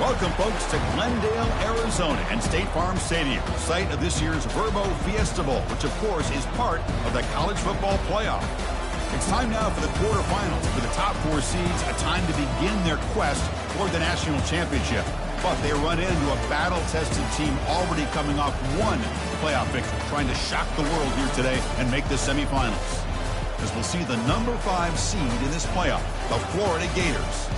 Welcome, folks, to Glendale, Arizona, and State Farm Stadium, site of this year's Verbo Fiesta Bowl, which, of course, is part of the college football playoff. It's time now for the quarterfinals. For the top 4 seeds, a time to begin their quest toward the national championship. But they run into a battle-tested team already coming off one playoff victory, trying to shock the world here today and make the semifinals. As we'll see the number 5 seed in this playoff, the Florida Gators,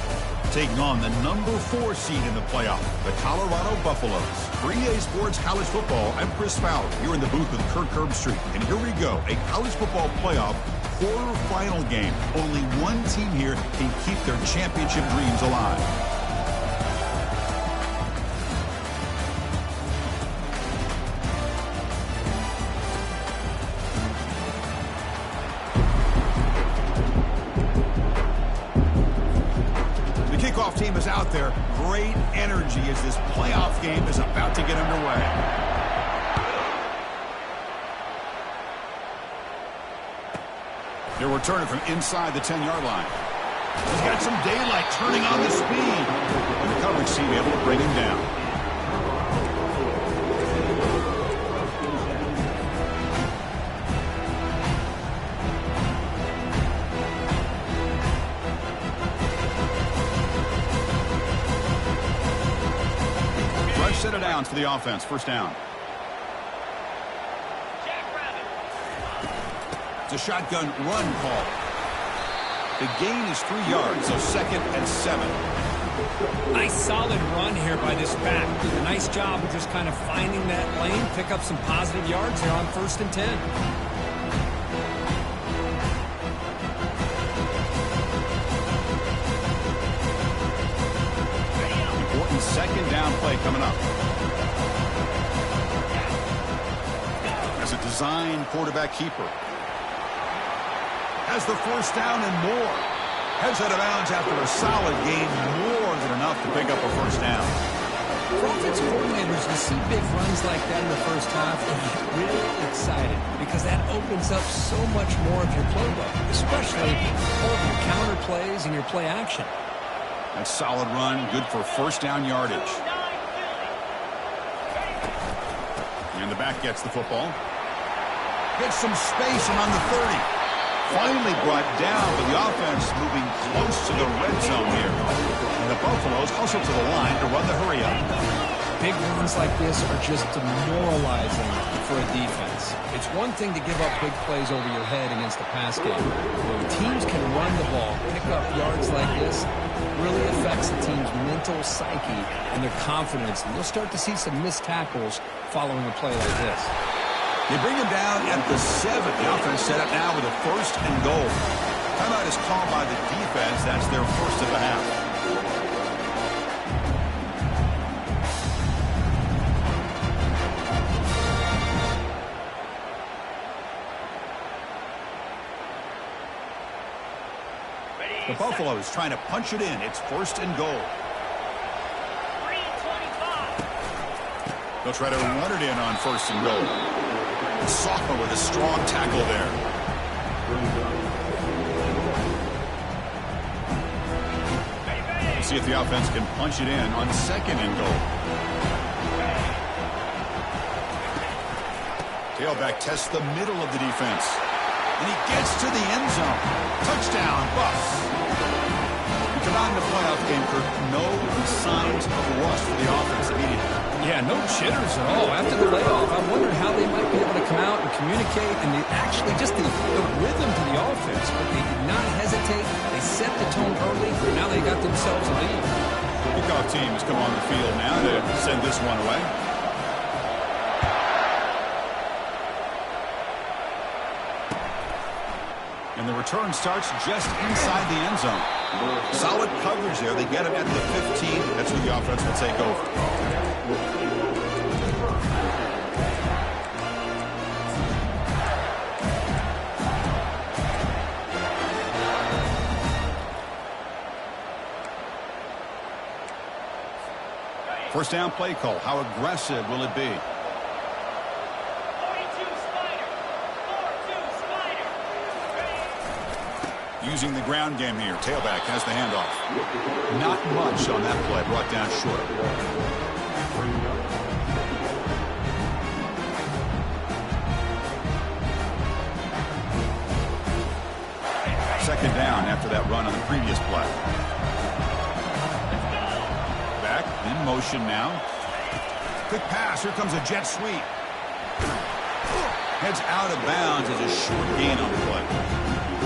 taking on the number 4 seed in the playoff, the Colorado Buffaloes. For EA Sports College Football, I'm Chris Fowler, here in the booth with Kirk Herbstreit. And here we go, a college football playoff quarterfinal game. Only one team here can keep their championship dreams alive. Team is out there. Great energy as this playoff game is about to get underway. They're returning from inside the 10-yard line. He's got some daylight turning on the speed. And the coverage team able to bring him down. Set it down for the offense. First down. It's a shotgun run call. The gain is 3 yards, so 2nd and 7. Nice solid run here by this back. Did a nice job of just kind of finding that lane, pick up some positive yards here on 1st and 10. Second down play coming up. As a design quarterback keeper. Has the first down and more. Heads out of bounds after a solid gain. More than enough to pick up a first down. For offensive coordinators, you see big runs like that in the first half and you get really excited because that opens up so much more of your playbook, especially all of your counter plays and your play action. That solid run, good for first down yardage. And the back gets the football. Gets some space around the 30. Finally brought down, but the offense moving close to the red zone here. And the Buffaloes hustle to the line to run the hurry up. Big runs like this are just demoralizing for a defense. It's one thing to give up big plays over your head against the pass game. When teams can run the ball, pick up yards like this, really affects the team's mental psyche and their confidence. And you'll start to see some missed tackles following a play like this. They bring him down at the 7. The offense set up now with a 1st and goal. Timeout is called by the defense. That's their first of the half. The Buffaloes trying to punch it in. It's 1st and goal. They'll try to run it in on 1st and goal. Sophomore with a strong tackle there. We'll see if the offense can punch it in on 2nd and goal. Tailback tests the middle of the defense. And he gets to the end zone. Touchdown, Buffs. We come out in the playoff game, Kirk. No signs of rust for the offense immediately. Yeah, no jitters at all. After the layoff, I wondered how they might be able to come out and communicate and actually just the rhythm to the offense. But they did not hesitate. They set the tone early. Now they got themselves a lead. Kickoff team has come on the field now to send this one away. And the return starts just inside the end zone. Solid coverage there. They get him at the 15. That's where the offense will take over. First down play call. How aggressive will it be? Using the ground game here. Tailback has the handoff. Not much on that play. Brought down short. Second down after that run on the previous play. Back in motion now. Quick pass. Here comes a jet sweep. Heads out of bounds as a short gain on the play.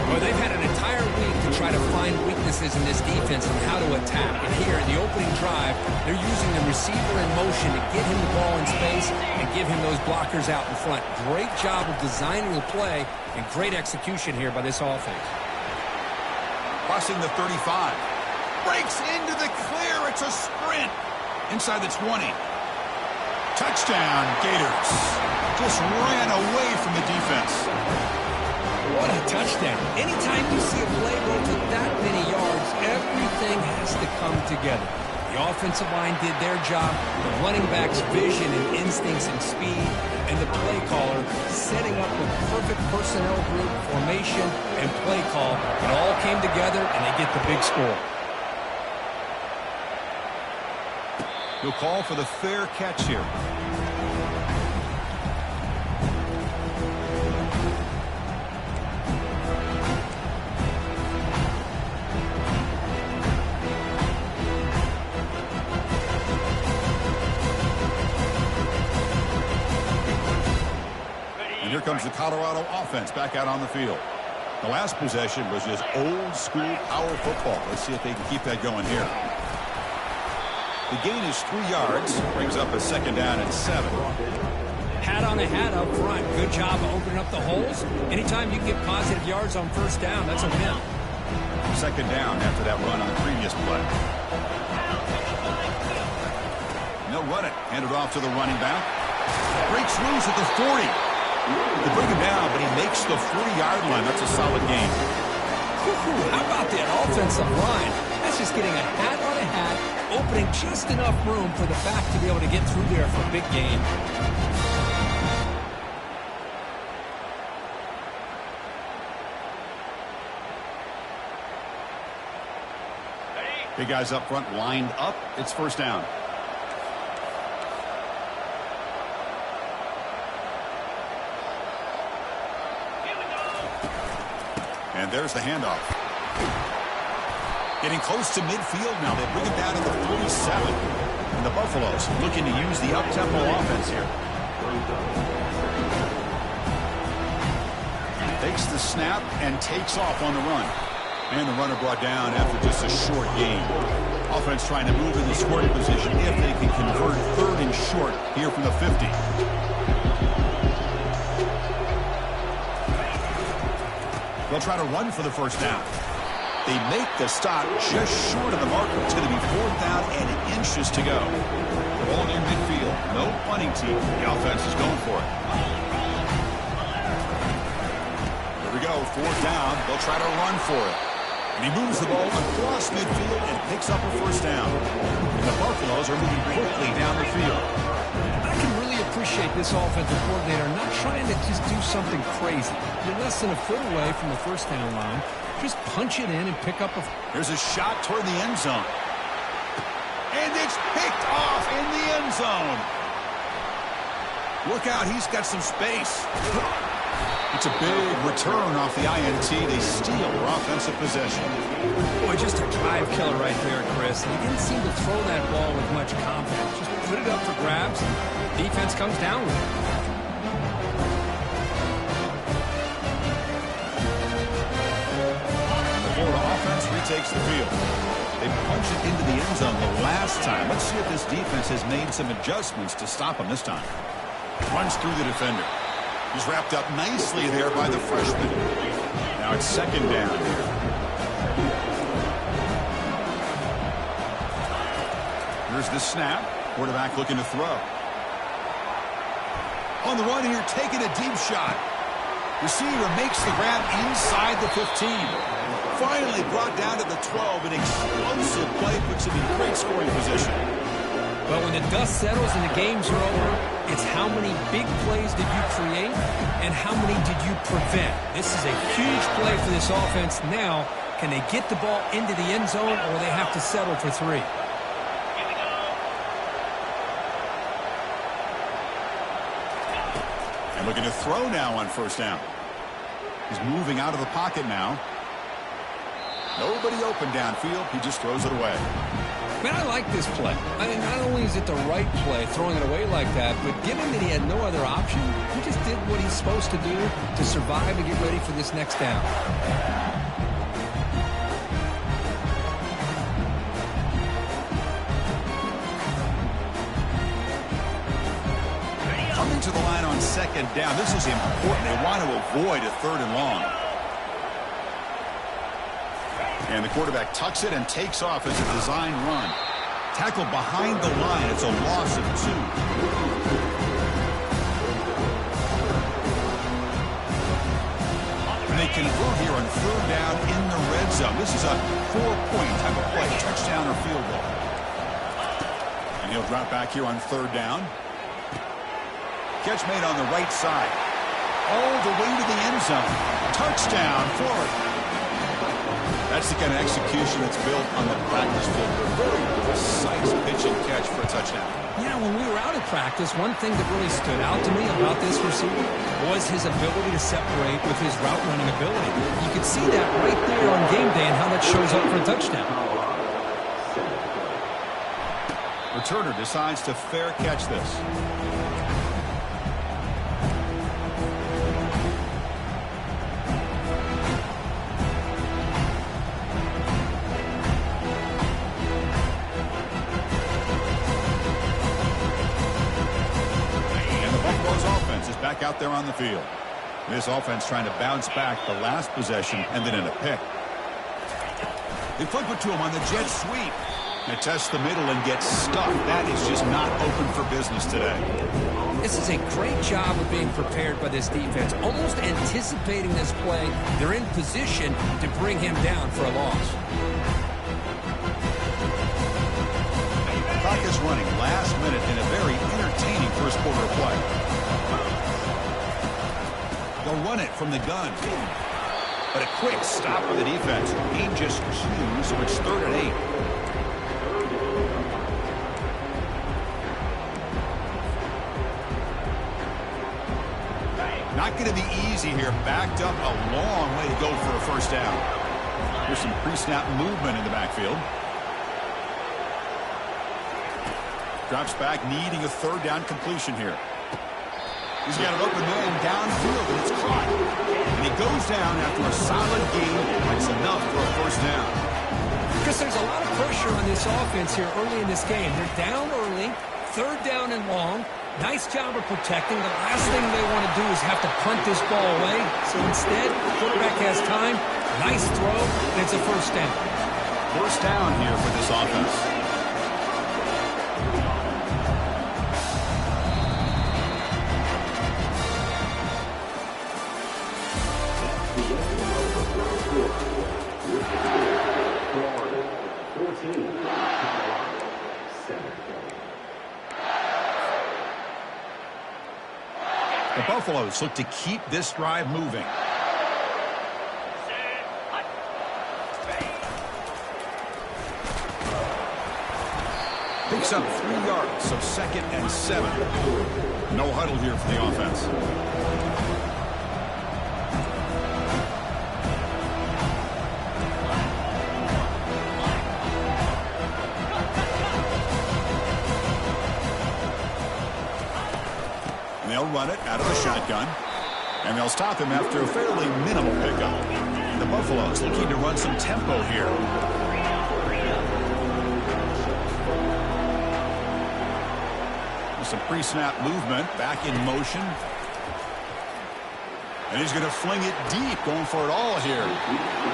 Well, they've had an entire week to try to find weaknesses in this defense and how to attack. And here in the opening drive, they're using the receiver in motion to get him the ball in space and give him those blockers out in front. Great job of designing the play and great execution here by this offense. Crossing the 35. Breaks into the clear. It's a sprint. Inside the 20. Touchdown, Gators. Just ran away from the defense. What a touchdown. Anytime you see a play go to that many yards, everything has to come together. The offensive line did their job, the running back's vision and instincts and speed, and the play caller setting up the perfect personnel group, formation, and play call. It all came together, and they get the big score. He'll call for the fair catch here. Here comes the Colorado offense back out on the field. The last possession was just old school power football. Let's see if they can keep that going here. The gain is 3 yards. Brings up a second down and 7. Hat on a hat up front. Good job of opening up the holes. Anytime you can get positive yards on first down, that's a win. Second down after that run on the previous play. And they'll run it. Hand it off to the running back. Breaks loose at the 40. They bring him down, but he makes the 40-yard line. That's a solid gain. How about that offensive line? That's just getting a hat on a hat, opening just enough room for the back to be able to get through there for a big gain. Big guys up front lined up. It's first down. And there's the handoff. Getting close to midfield now. They bring it down to the 47. And the Buffaloes looking to use the up-tempo offense here. Takes the snap and takes off on the run. And the runner brought down after just a short gain. Offense trying to move in the scoring position if they can convert third and short here from the 50. They'll try to run for the first down. They make the stop just short of the marker. It's going to be 4th down and inches to go. The ball near midfield. No punting team. The offense is going for it. Here we go. 4th down. They'll try to run for it. And he moves the ball across midfield and picks up a first down. And the Buffaloes are moving quickly down the field. I can really appreciate this offensive coordinator not trying to just do something crazy. You're less than a foot away from the first down line. Just punch it in and pick up a... Here's a shot toward the end zone. And it's picked off in the end zone. Look out, he's got some space. It's a big return off the INT. They steal their offensive possession. Boy, just a drive killer right there, Chris. He didn't seem to throw that ball with much confidence. Just put it up for grabs. Defense comes down with it. The Florida offense retakes the field. They punch it into the end zone the last time. Let's see if this defense has made some adjustments to stop him this time. Runs through the defender. He's wrapped up nicely there by the freshman. Now it's second down here. Here's the snap. Quarterback looking to throw. On the run here, taking a deep shot. Receiver makes the grab inside the 15. Finally brought down to the 12. An explosive play puts him in great scoring position. But when the dust settles and the games are over, it's how many big plays did you create and how many did you prevent. This is a huge play for this offense. Now, can they get the ball into the end zone or they have to settle for 3? And looking to throw now on first down. He's moving out of the pocket now. Nobody open downfield. He just throws it away. Man, I like this play. I mean, not only is it the right play, throwing it away like that, but given that he had no other option, he just did what he's supposed to do to survive and get ready for this next down. Coming to the line on second down. This is important. They want to avoid a 3rd and long. And the quarterback tucks it and takes off as a design run. Tackle behind the line. It's a loss of 2. And they convert here on 3rd down in the red zone. This is a 4-point type of play. Touchdown or field goal. And he'll drop back here on 3rd down. Catch made on the right side. All the way to the end zone. Touchdown, Florida. That's the kind of execution that's built on the practice field. Very precise pitch and catch for a touchdown. Yeah, when we were out at practice, one thing that really stood out to me about this receiver was his ability to separate with his route running ability. You could see that right there on game day and how that shows up for a touchdown. Returner decides to fair catch this. Back out there on the field. This offense trying to bounce back the last possession and then in a pick. They flip it to him on the jet sweep. They test the middle and get stuck. That is just not open for business today. This is a great job of being prepared by this defense. Almost anticipating this play. They're in position to bring him down for a loss. Clock is running last minute in a very entertaining first quarter of play. They'll run it from the gun. But a quick stop for the defense. Gain just 2, so it's 3rd and 8. Not going to be easy here. Backed up a long way to go for a first down. There's some pre-snap movement in the backfield. Drops back, needing a 3rd down completion here. He's got an open man downfield, and it's caught. And he goes down after a solid gain. It's enough for a first down. Because there's a lot of pressure on this offense here early in this game. They're down early, 3rd down and long. Nice job of protecting. The last thing they want to do is have to punt this ball away. So instead, the quarterback has time. Nice throw, and it's a first down. First down here for this offense. The Buffaloes look to keep this drive moving. Picks up 3 yards, so 2nd and 7. No huddle here for the offense. They'll run it out of the shotgun. And they'll stop him after a fairly minimal pickup. The Buffaloes looking to run some tempo here. With some pre-snap movement, back in motion. And he's going to fling it deep, going for it all here.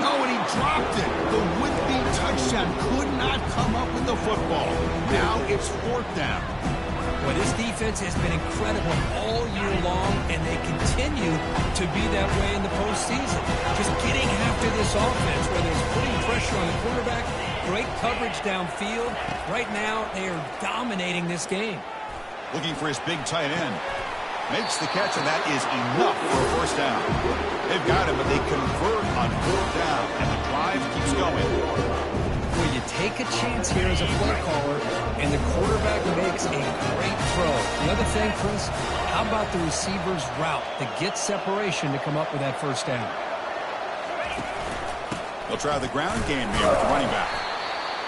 No, and he dropped it. The would-be touchdown could not come up with the football. Now it's 4th down. Well, this defense has been incredible all year long, and they continue to be that way in the postseason. Just getting after this offense, whether it's putting pressure on the quarterback great coverage downfield. Right now, they are dominating this game. Looking for his big tight end. Makes the catch, and that is enough for a first down. They've got him, but they convert on fourth down, and the drive keeps going. Well, you take a chance here as a play caller, and the quarterback makes a great throw. The other thing, Chris, how about the receiver's route that gets separation to come up with that first down? They'll try the ground game here with the running back.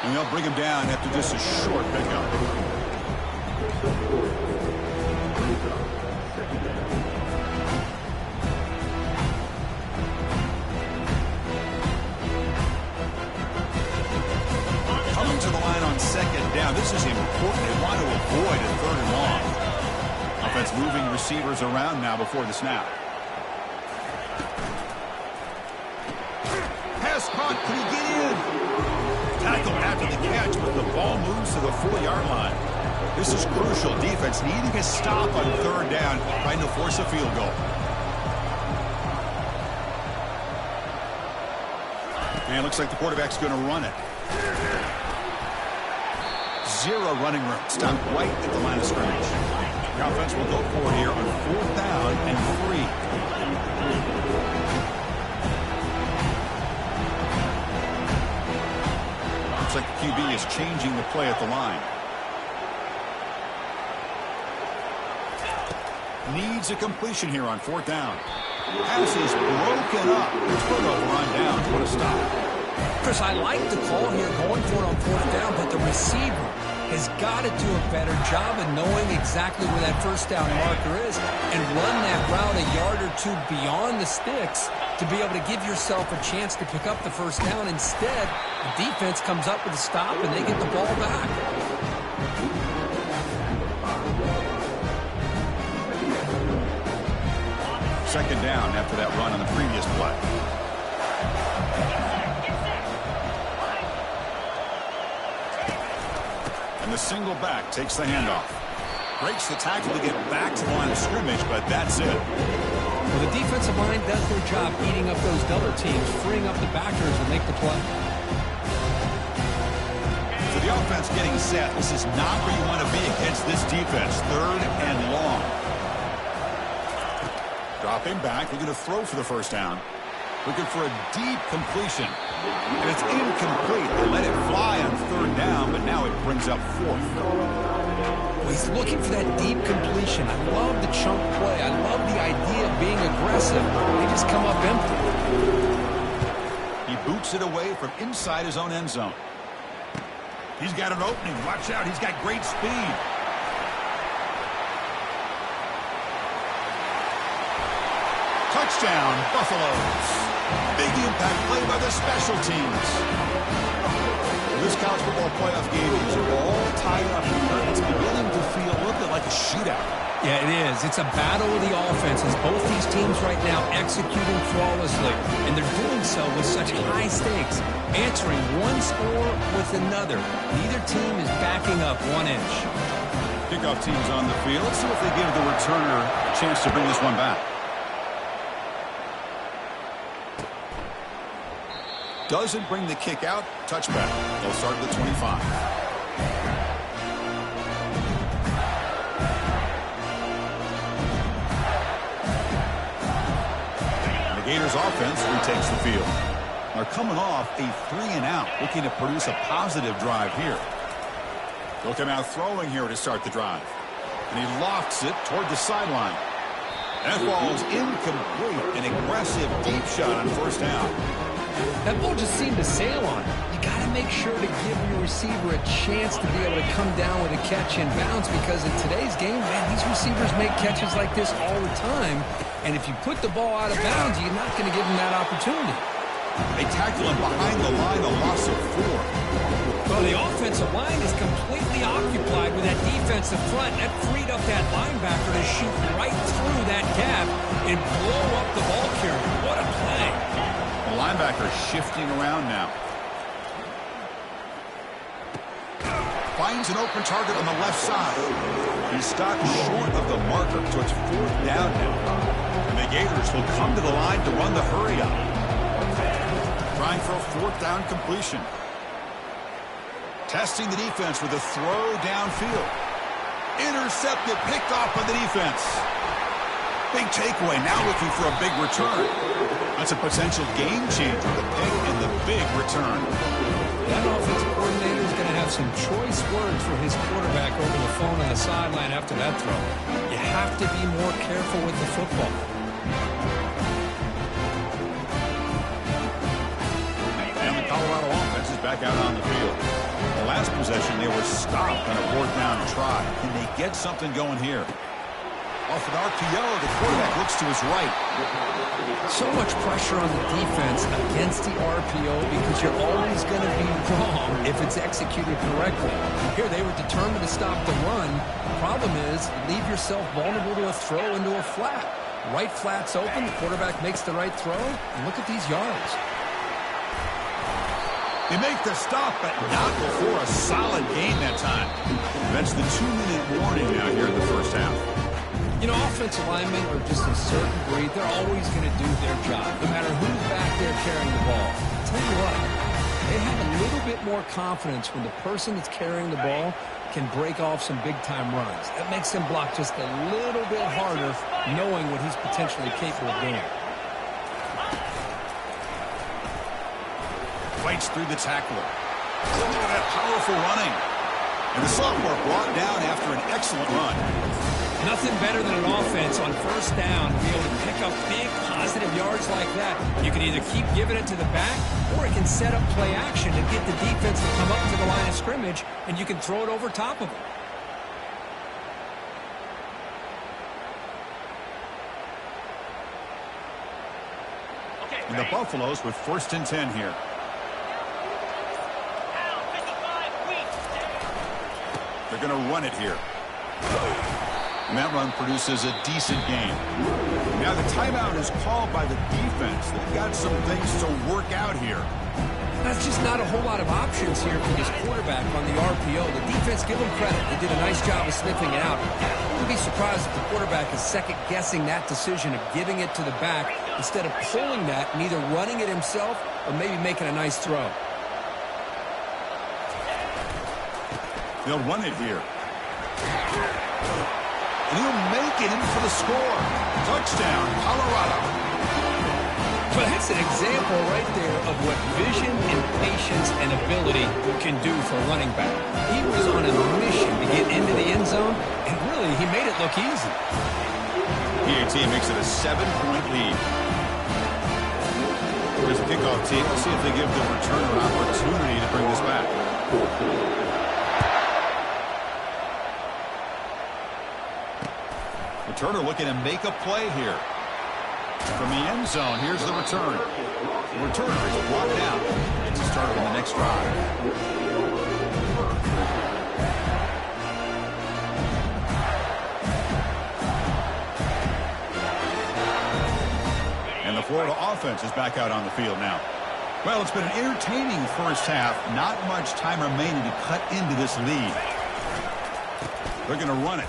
And they'll bring him down after just a short pickup. Coming to the line on second down. This is important. They want to avoid a third and long. Offense moving receivers around now before the snap. Pass caught. Could he get in? Tackle after the catch, but the ball moves to the 4-yard line. This is crucial. Defense needing a stop on third down, trying to force a field goal. And it looks like the quarterback's going to run it. Zero running room. Stopped right at the line of scrimmage. The offense will go for it here on fourth down and 3. Looks like the QB is changing the play at the line. Needs a completion here on fourth down. Pass is broken up. Turnover on downs. What a stop. Chris, I like the call here going for it on fourth down, but the receiver has got to do a better job of knowing exactly where that first down marker is and run that route a yard or two beyond the sticks to be able to give yourself a chance to pick up the first down. Instead, the defense comes up with a stop and they get the ball back. Second down after that run on the previous play. And the single back takes the handoff. Breaks the tackle to get back to the line of scrimmage, but that's it. Well, the defensive line does their job eating up those double teams, freeing up the backers to make the play. So the offense getting set. This is not where you want to be against this defense. Third and long. Dropping back, looking to throw for the first down. Looking for a deep completion. And it's incomplete. They let it fly on third down, but now it brings up fourth. Well, he's looking for that deep completion. I love the chunk play. I love the idea of being aggressive. They just come up empty. He boots it away from inside his own end zone. He's got an opening. Watch out. He's got great speed. Touchdown, Buffaloes. Big impact play by the special teams. This college football playoff game is all tied up here. It's beginning to feel a little bit like a shootout. Yeah, it is. It's a battle of the offenses. Both these teams right now executing flawlessly, and they're doing so with such high stakes, answering one score with another. Neither team is backing up 1 inch. Kickoff teams on the field. Let's see if they give the returner a chance to bring this one back. Doesn't bring the kick out. Touchback. They'll start at the 25. The Gators offense retakes the field. They're coming off a 3-and-out, looking to produce a positive drive here. They'll come out throwing here to start the drive. And he lofts it toward the sideline. That ball is incomplete. An aggressive deep shot on first down. That ball just seemed to sail on it. You got to make sure to give your receiver a chance to be able to come down with a catch in bounds, because in today's game, man, these receivers make catches like this all the time. And if you put the ball out of bounds, you're not going to give them that opportunity. They tackle him behind the line, a loss of 4. Well, the offensive line is completely occupied with that defensive front. That freed up that linebacker to shoot right through that gap and blow up the ball carrier. What a play. The linebacker shifting around now. Finds an open target on the left side. He's stopped short of the marker, so it's fourth down now. And the Gators will come to the line to run the hurry up. Trying for a fourth down completion. Testing the defense with a throw downfield. Intercepted, picked off by the defense. Big takeaway, now looking for a big return. That's a potential game changer, the pick and the big return. That offensive coordinator is going to have some choice words for his quarterback over the phone on the sideline after that throw. You have to be more careful with the football. And the Colorado offense is back out on the field. The last possession, they were stopped on a 4th down try. Can they get something going here? Off an RPO, the quarterback looks to his right. So much pressure on the defense against the RPO because you're always going to be wrong if it's executed correctly. Here they were determined to stop the run. Problem is, leave yourself vulnerable to a throw into a flat. Right flat's open, the quarterback makes the right throw, and look at these yards. They make the stop, but not before a solid gain that time. That's the 2-minute warning now here in the first half. You know, offensive linemen are just a certain breed. They're always going to do their job, no matter who's back there carrying the ball. I'll tell you what, they have a little bit more confidence when the person that's carrying the ball can break off some big-time runs. That makes them block just a little bit harder, knowing what he's potentially capable of doing. Fights through the tackler. Oh, that powerful running. And the sophomore brought down after an excellent run. Nothing better than an offense on 1st down to be able to pick up big positive yards like that. You can either keep giving it to the back, or it can set up play action and get the defense to come up to the line of scrimmage, and you can throw it over top of them. And the Buffaloes with 1st and 10 here. They're going to run it here. And that run produces a decent gain. Now the timeout is called by the defense. They've got some things to work out here. That's just not a whole lot of options here for this quarterback on the RPO. The defense, give them credit. They did a nice job of sniffing it out. I wouldn't be surprised if the quarterback is second-guessing that decision of giving it to the back instead of pulling that and either running it himself or maybe making a nice throw. They'll run it here. And he'll make it in for the score. Touchdown, Colorado. Well, that's an example right there of what vision and patience and ability can do for a running back. He was on a mission to get into the end zone, and really, he made it look easy. PAT makes it a 7-point lead. Here's the kickoff team. Let's see if they give the returner an opportunity to bring this back. Returner looking to make a play here. From the end zone, here's the return. The returner is brought down. It's a start on the next drive. And the Florida offense is back out on the field now. Well, it's been an entertaining first half. Not much time remaining to cut into this lead. They're going to run it.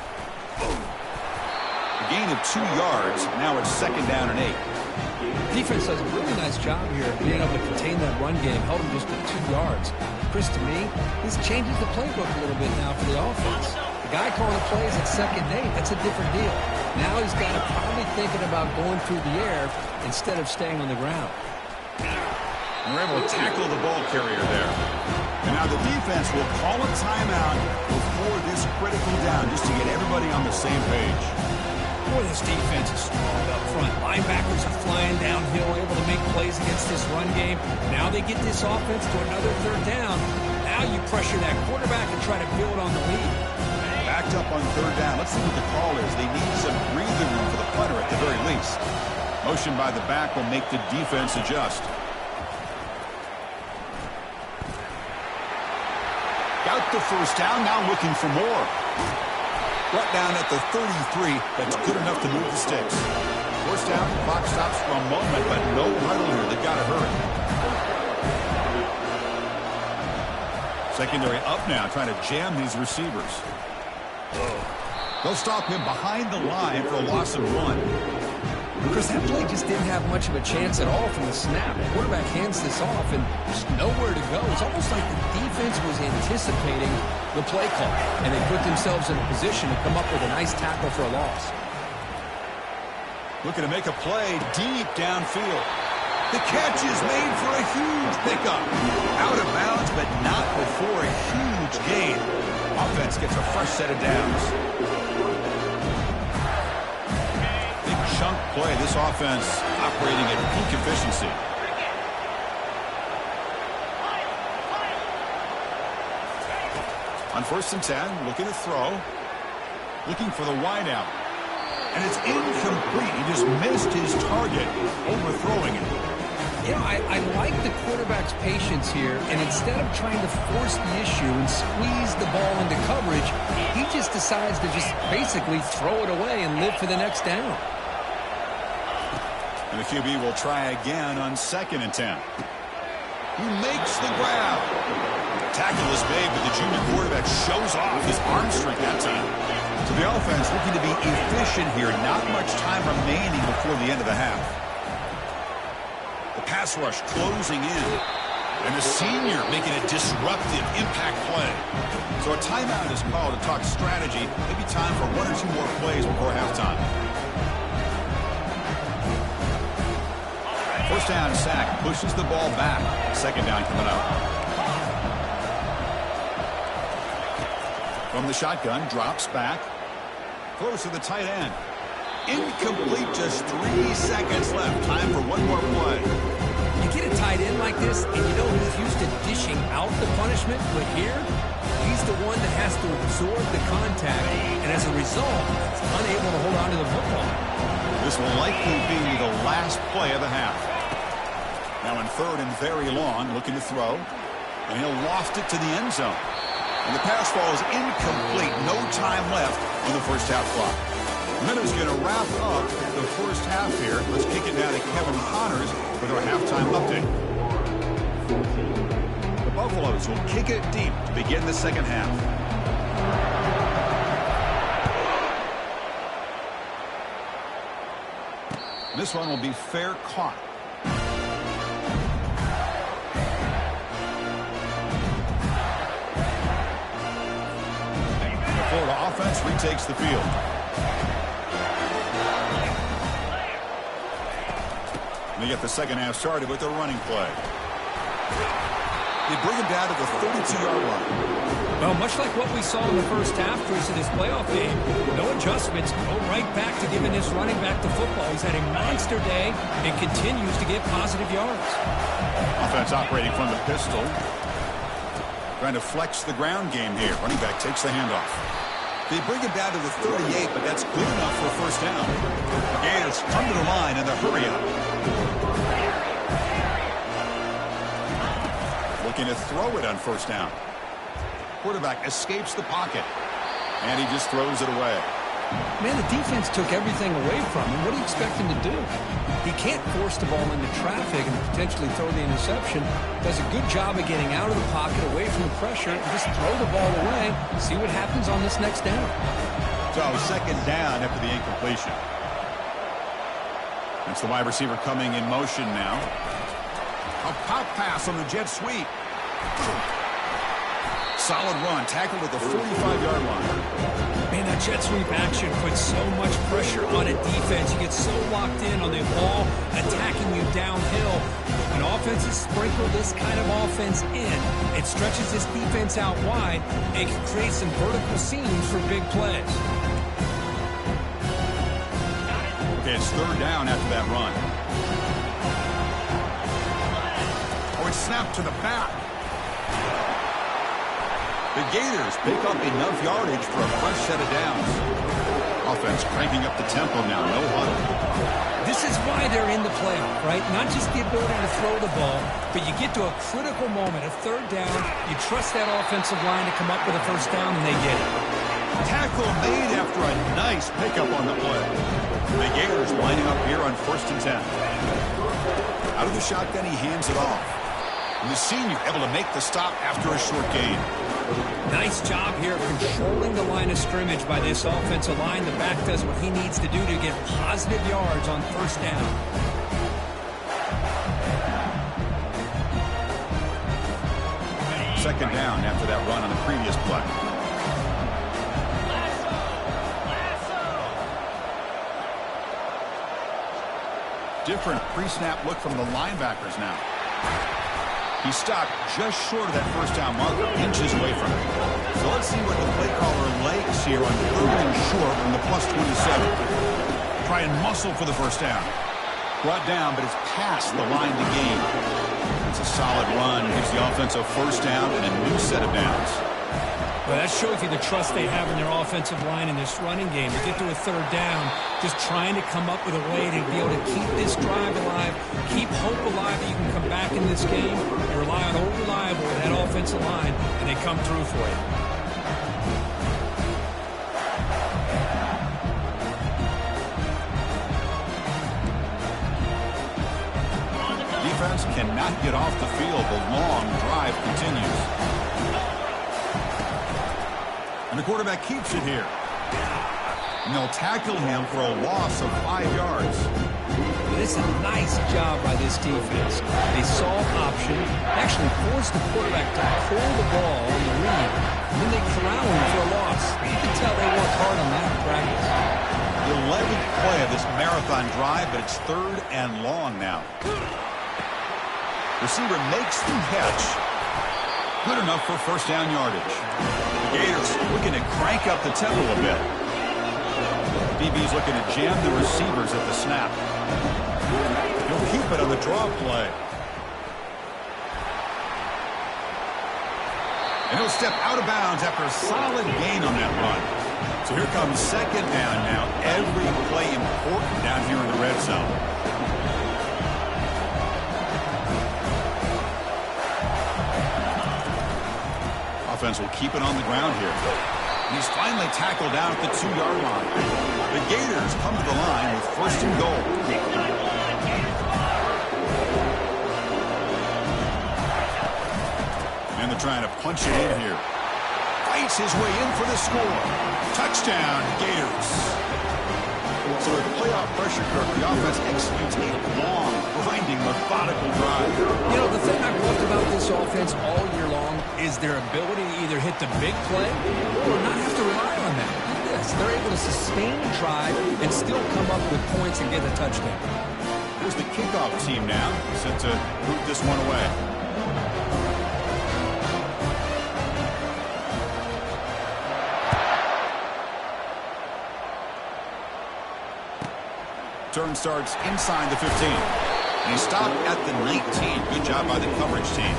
A gain of 2 yards. Now it's 2nd down and 8. Defense does a really nice job here of being able to contain that run game. Held him just at 2 yards. Chris, to me, this changes the playbook a little bit now for the offense. The guy calling the plays at 2nd and 8, that's a different deal. Now he's got to probably thinking about going through the air instead of staying on the ground. And we're able to tackle the ball carrier there. And now the defense will call a timeout before this critical down just to get everybody on the same page. Boy, this defense is strong up front. Linebackers are flying downhill, able to make plays against this run game. Now they get this offense to another 3rd down. Now you pressure that quarterback and try to build on the lead. Backed up on 3rd down. Let's see what the call is. They need some breathing room for the punter at the very least. Motion by the back will make the defense adjust. Got the 1st down, now looking for more. Brought down at the 33. That's good enough to move the sticks. 1st down, clock stops for a moment, but no huddle here. They've got to hurry. Secondary up now, trying to jam these receivers. They'll stop him behind the line for a loss of 1. Because that play just didn't have much of a chance at all from the snap. The quarterback hands this off and just nowhere to go. It's almost like the defense was anticipating the play call, and they put themselves in a position to come up with a nice tackle for a loss. Looking to make a play deep downfield. The catch is made for a huge pickup. Out of bounds, but not before a huge gain. Offense gets a fresh set of downs. Big chunk play. This offense operating at peak efficiency. On 1st and 10, looking to throw. Looking for the wideout. And it's incomplete. He just missed his target, overthrowing it. You know, I like the quarterback's patience here, and instead of trying to force the issue and squeeze the ball into coverage, he just decides to just basically throw it away and live for the next down. And the QB will try again on 2nd and 10. He makes the grab. Tackle is made, but the junior quarterback shows off his arm strength that time. So the offense looking to be efficient here. Not much time remaining before the end of the half. The pass rush closing in. And the senior making a disruptive impact play. So a timeout is called to talk strategy. Maybe time for 1 or 2 more plays before halftime. 1st down sack. Pushes the ball back. 2nd down coming up. From the shotgun. Drops back. Throws to the tight end. Incomplete, just 3 seconds left. Time for 1 more play. You get a tight end like this, and you know he's used to dishing out the punishment, but here, he's the one that has to absorb the contact, and as a result, he's unable to hold on to the football. This will likely be the last play of the half. Now in 3rd and very long, looking to throw, and he'll loft it to the end zone. And the pass falls incomplete. No time left on the 1st half clock. Minnows going to wrap up the 1st half here. Let's kick it down to Kevin Connors with our halftime update. The Buffaloes will kick it deep to begin the 2nd half. This one will be fair caught. The Florida offense retakes the field. They get the 2nd half started with a running play. They bring him down to the 32-yard line. Well, much like what we saw in the 1st half, Chris, of this playoff game, no adjustments, go right back to giving this running back the football. He's had a monster day and continues to get positive yards. Offense operating from the pistol. Trying to flex the ground game here. Running back takes the handoff. They bring him down to the 38, but that's good enough for a 1st down. The Gators come to the line in the hurry up. Looking to throw it on 1st down. Quarterback escapes the pocket, and he just throws it away. Man, the defense took everything away from him. What do you expect him to do? He can't force the ball into traffic and potentially throw the interception. Does a good job of getting out of the pocket, away from the pressure, and just throw the ball away. See what happens on this next down. So 2nd down after the incompletion. That's the wide receiver coming in motion now. A pop pass on the jet sweep. Solid run, tackled at the 45-yard line. Man, that jet sweep action puts so much pressure on a defense. You get so locked in on the ball attacking you downhill. When offenses sprinkle this kind of offense in, it stretches this defense out wide and can create some vertical seams for big plays. Okay, it's 3rd down after that run. Oh, it's snapped to the back. The Gators pick up enough yardage for a fresh set of downs. Offense cranking up the tempo now, no huddle. This is why they're in the playoff, right? Not just the ability to throw the ball, but you get to a critical moment, a 3rd down, you trust that offensive line to come up with a 1st down, and they get it. Tackle made after a nice pickup on the play. The Gators lining up here on 1st and 10. Out of the shotgun, he hands it off. And the senior able to make the stop after a short gain. Nice job here controlling the line of scrimmage by this offensive line. The back does what he needs to do to get positive yards on first down. Second down after that run on the previous play. Different pre-snap look from the linebackers now. He stopped just short of that first down marker, inches away from it. So let's see what the play caller likes here on third and short from the +27. Try and muscle for the first down. Brought down, but it's past the line to gain. It's a solid run. Gives the offense a first down and a new set of downs. Well, that shows you the trust they have in their offensive line in this running game. To get to a third down, just trying to come up with a way to be able to keep this drive alive, keep hope alive that you can come back in this game. You rely on Old Reliable with that offensive line, and they come through for you. Defense cannot get off the field. The long drive continues. And the quarterback keeps it here. And they'll tackle him for a loss of 5 yards. This is a nice job by this defense. They saw option, actually forced the quarterback to pull the ball on the read, and then they corral him for a loss. You can tell they worked hard on that in practice. The 11th play of this marathon drive, but it's third and long now. Receiver makes the catch. Good enough for first down yardage. The Gators looking to crank up the tempo a bit. DB's looking to jam the receivers at the snap. He'll keep it on the draw play. And he'll step out of bounds after a solid gain on that run. So here comes second down now. Every play important down here in the red zone. Offense will keep it on the ground here. And he's finally tackled down at the 2-yard line. The Gators come to the line with first and goal. And they're trying to punch it in here. Fights his way in for the score. Touchdown, Gators. So with playoff pressure, Kirk, the offense executes a long, grinding, methodical drive. You know, the thing I've loved about this offense all year long is their ability to either hit the big play or not have to rely on that. Look at this. They're able to sustain a drive and still come up with points and get a touchdown. Here's the kickoff team now, set to boot this one away. Turn starts inside the 15. And he stopped at the 19. Good job by the coverage team.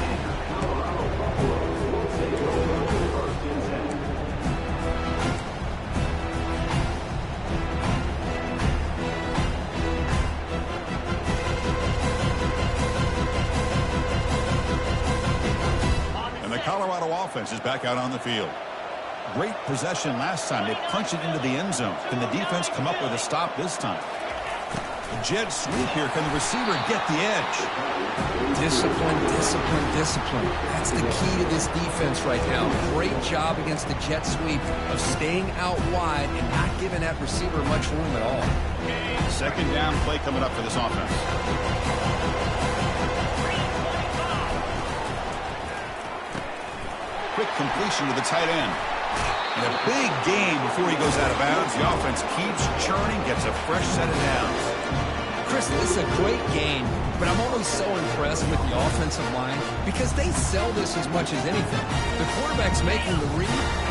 And the Colorado offense is back out on the field. Great possession last time. They punched it into the end zone. Can the defense come up with a stop this time? Jet sweep here. Can the receiver get the edge? Discipline, discipline, discipline. That's the key to this defense right now. Great job against the jet sweep of staying out wide and not giving that receiver much room at all. Second down play coming up for this offense. Quick completion to the tight end. And a big gain before he goes out of bounds. The offense keeps churning, gets a fresh set of downs. Chris, this is a great game, but I'm always so impressed with the offensive line because they sell this as much as anything. The quarterback's making the read,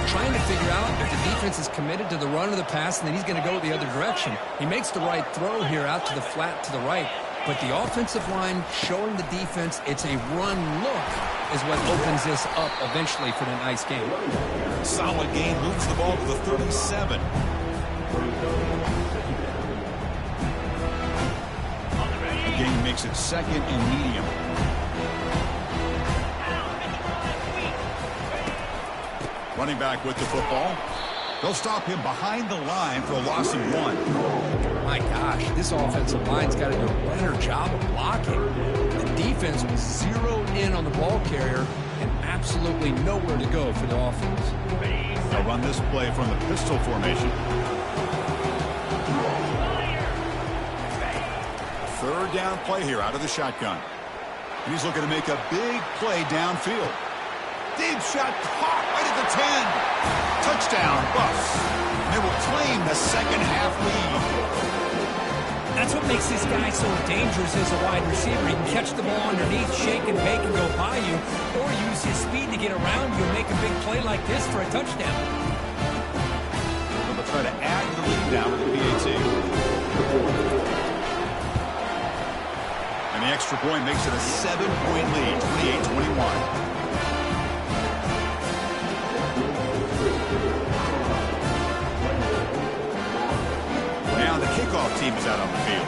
trying to figure out if the defense is committed to the run or the pass, and then he's going to go the other direction. He makes the right throw here out to the flat to the right, but the offensive line showing the defense it's a run look is what opens this up eventually for the nice game. Solid game, moves the ball to the 37. The game makes it second and medium. Running back with the football. They'll stop him behind the line for a loss of 1. My gosh, this offensive line's got to do a better job of blocking. The defense was zeroed in on the ball carrier and absolutely nowhere to go for the offense. They'll run this play from the pistol formation. Third down play here out of the shotgun. And he's looking to make a big play downfield. Deep shot caught right at the 10. Touchdown, Buffs. They will claim the second half lead. That's what makes this guy so dangerous as a wide receiver. He can catch the ball underneath, shake and bake and go by you, or use his speed to get around you and make a big play like this for a touchdown. They'll try to add to the lead now with the PAT. And the extra point makes it a 7-point lead, 28-21. Now the kickoff team is out on the field.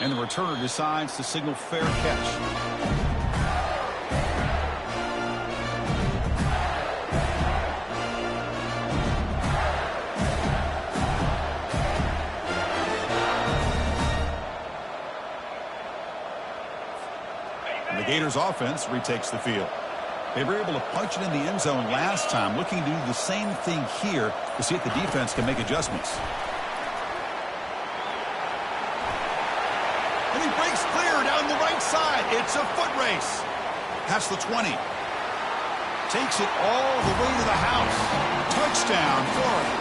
And the returner decides to signal fair catch. The Gators offense retakes the field. They were able to punch it in the end zone last time, looking to do the same thing here to see if the defense can make adjustments. And he breaks clear down the right side. It's a foot race. Past the 20. Takes it all the way to the house. Touchdown, Florida.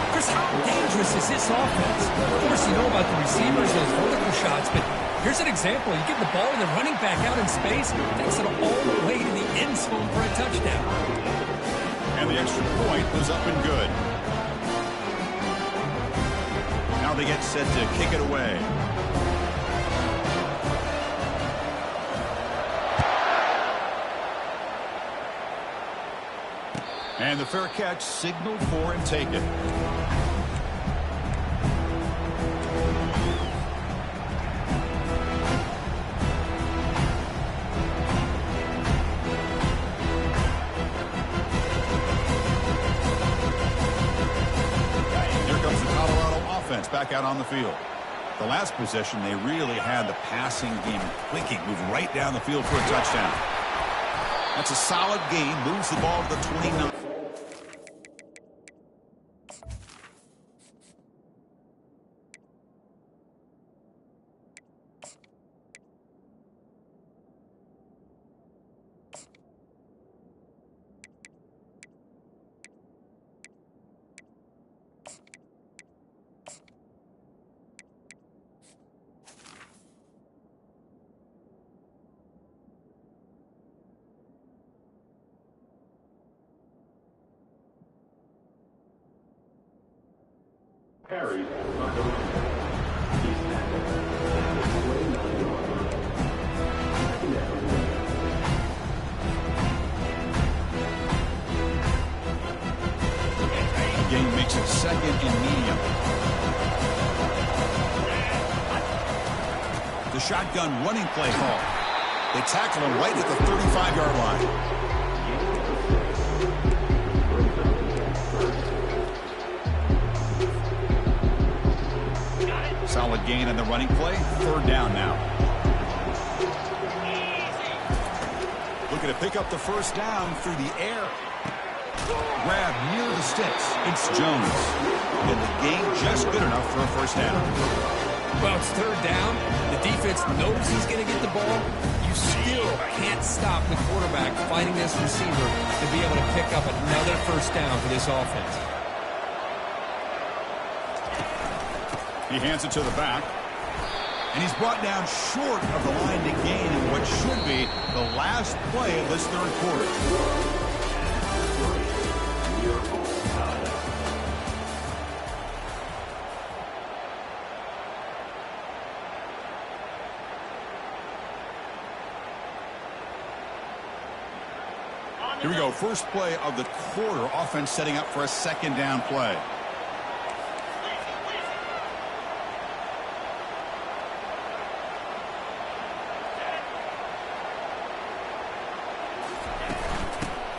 Chris, how dangerous is this offense? Of course, you know about the receivers, those vertical shots, but here's an example. You get the ball and the running back out in space, takes it all the way to the end zone for a touchdown. And the extra point was up and good. Now they get set to kick it away. And the fair catch signaled for and taken. Back out on the field. The last possession, they really had the passing game clicking, moved right down the field for a touchdown. That's a solid gain, moves the ball to the 29. Harry. Game makes it second and medium. The shotgun running play call. They tackle him right at the 35-yard line. Solid gain in the running play. Third down now. Looking to pick up the first down through the air. Grab near the sticks. It's Jones. And the gain just good enough for a first down. Well, it's third down. The defense knows he's going to get the ball. You still can't stop the quarterback fighting this receiver to be able to pick up another first down for this offense. He hands it to the back. And he's brought down short of the line to gain in what should be the last play of this third quarter. Here we go. First play of the quarter. Offense setting up for a second down play.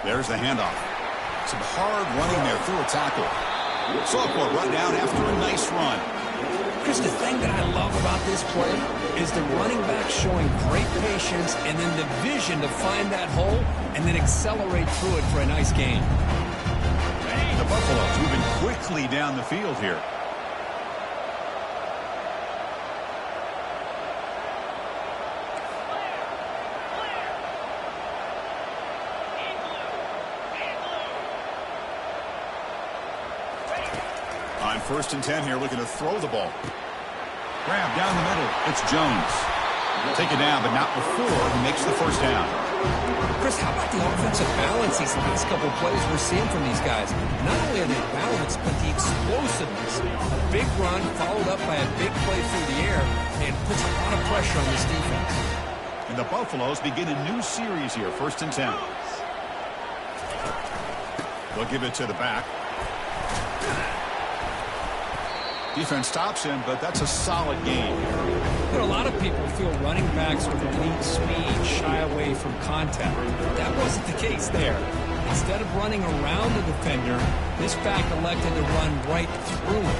There's the handoff. Some hard running there through a tackle. Sophomore brought down after a nice run. Chris, the thing that I love about this play is the running back showing great patience and then the vision to find that hole and then accelerate through it for a nice gain. The Buffaloes moving quickly down the field here. On 1st and 10 here, looking to throw the ball. Grab down the middle. It's Jones. Take it down, but not before he makes the first down. Chris, how about the offensive balance these last couple of plays we're seeing from these guys? Not only are they balanced, but the explosiveness. A big run followed up by a big play through the air and puts a lot of pressure on this defense. And the Buffaloes begin a new series here, 1st and 10. They'll give it to the back. Defense stops him, but that's a solid game. You know, a lot of people feel running backs with elite speed shy away from contact. That wasn't the case there. Instead of running around the defender, this back elected to run right through him.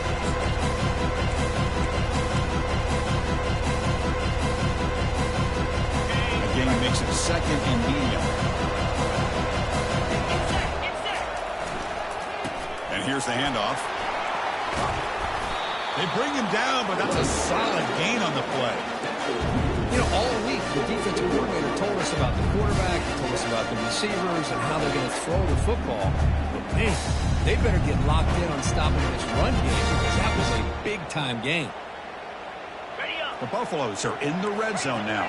Again, makes it 2nd and medium. And here's the handoff. They bring him down, but that's a solid gain on the play. You know, all week, the defensive coordinator told us about the quarterback, he told us about the receivers and how they're going to throw the football. But, man, they better get locked in on stopping this run game because that was a big-time game. The Buffaloes are in the red zone now.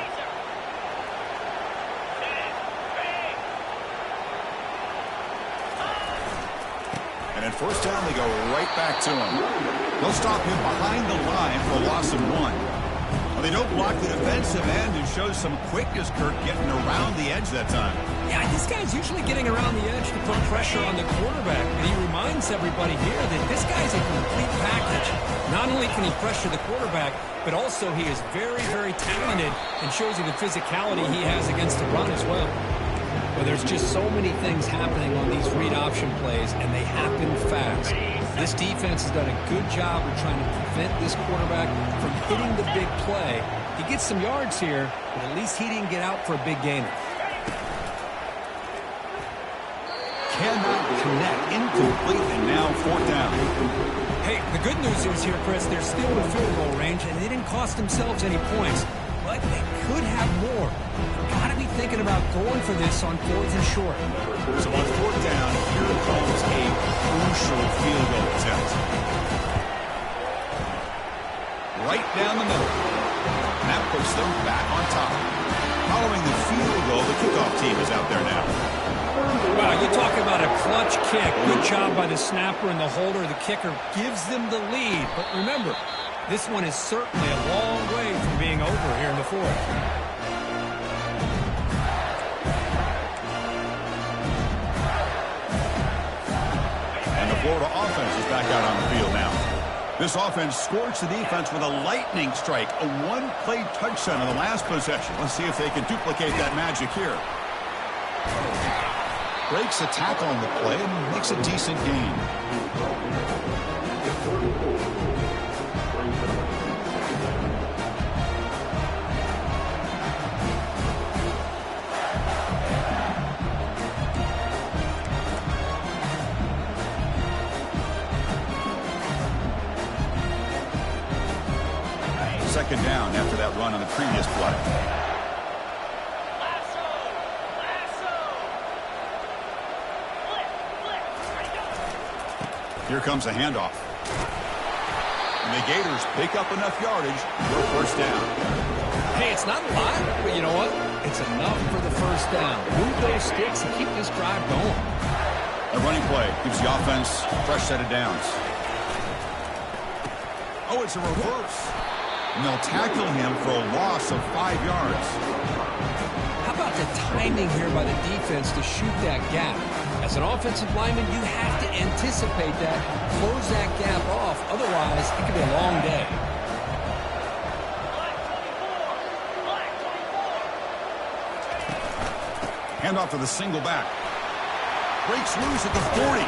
And at 1st down, they go right back to him. They'll stop him behind the line for a loss of 1. Well, they don't block the defensive end and show some quickness, Kirk, getting around the edge that time. Yeah, this guy's usually getting around the edge to put pressure on the quarterback, but he reminds everybody here that this guy's a complete package. Not only can he pressure the quarterback, but also he is very, very talented and shows you the physicality he has against the run as well. Well, there's just so many things happening on these read option plays, and they happen fast. This defense has done a good job of trying to prevent this quarterback from hitting the big play. He gets some yards here, but at least he didn't get out for a big gainer. Cannot connect, incomplete, and now 4th down. Hey, the good news is here, Chris, they're still in field goal range, and they didn't cost themselves any points. But they could have more. Got to be thinking about going for this on 4th and short. So on 4th down, here comes a crucial field goal attempt. Right down the middle. And that puts them back on top. Following the field goal, the kickoff team is out there now. Wow, you talk about a clutch kick. Good job by the snapper and the holder. The kicker gives them the lead. But remember, this one is certainly a long way from being over here in the 4th. And the Florida offense is back out on the field now. This offense scorched the defense with a lightning strike, a one-play touchdown in the last possession. Let's see if they can duplicate that magic here. Breaks a tackle on the play and makes a decent gain. Second down after that run on the previous play. Here comes a handoff. And the Gators pick up enough yardage for a 1st down. Hey, it's not a lot, but you know what? It's enough for the 1st down. Move those sticks and keep this drive going. A running play gives the offense a fresh set of downs. Oh, it's a reverse. And they'll tackle him for a loss of 5 yards. How about the timing here by the defense to shoot that gap? As an offensive lineman, you have to anticipate that, close that gap off. Otherwise, it could be a long day. Handoff to the single back. Breaks loose at the 40.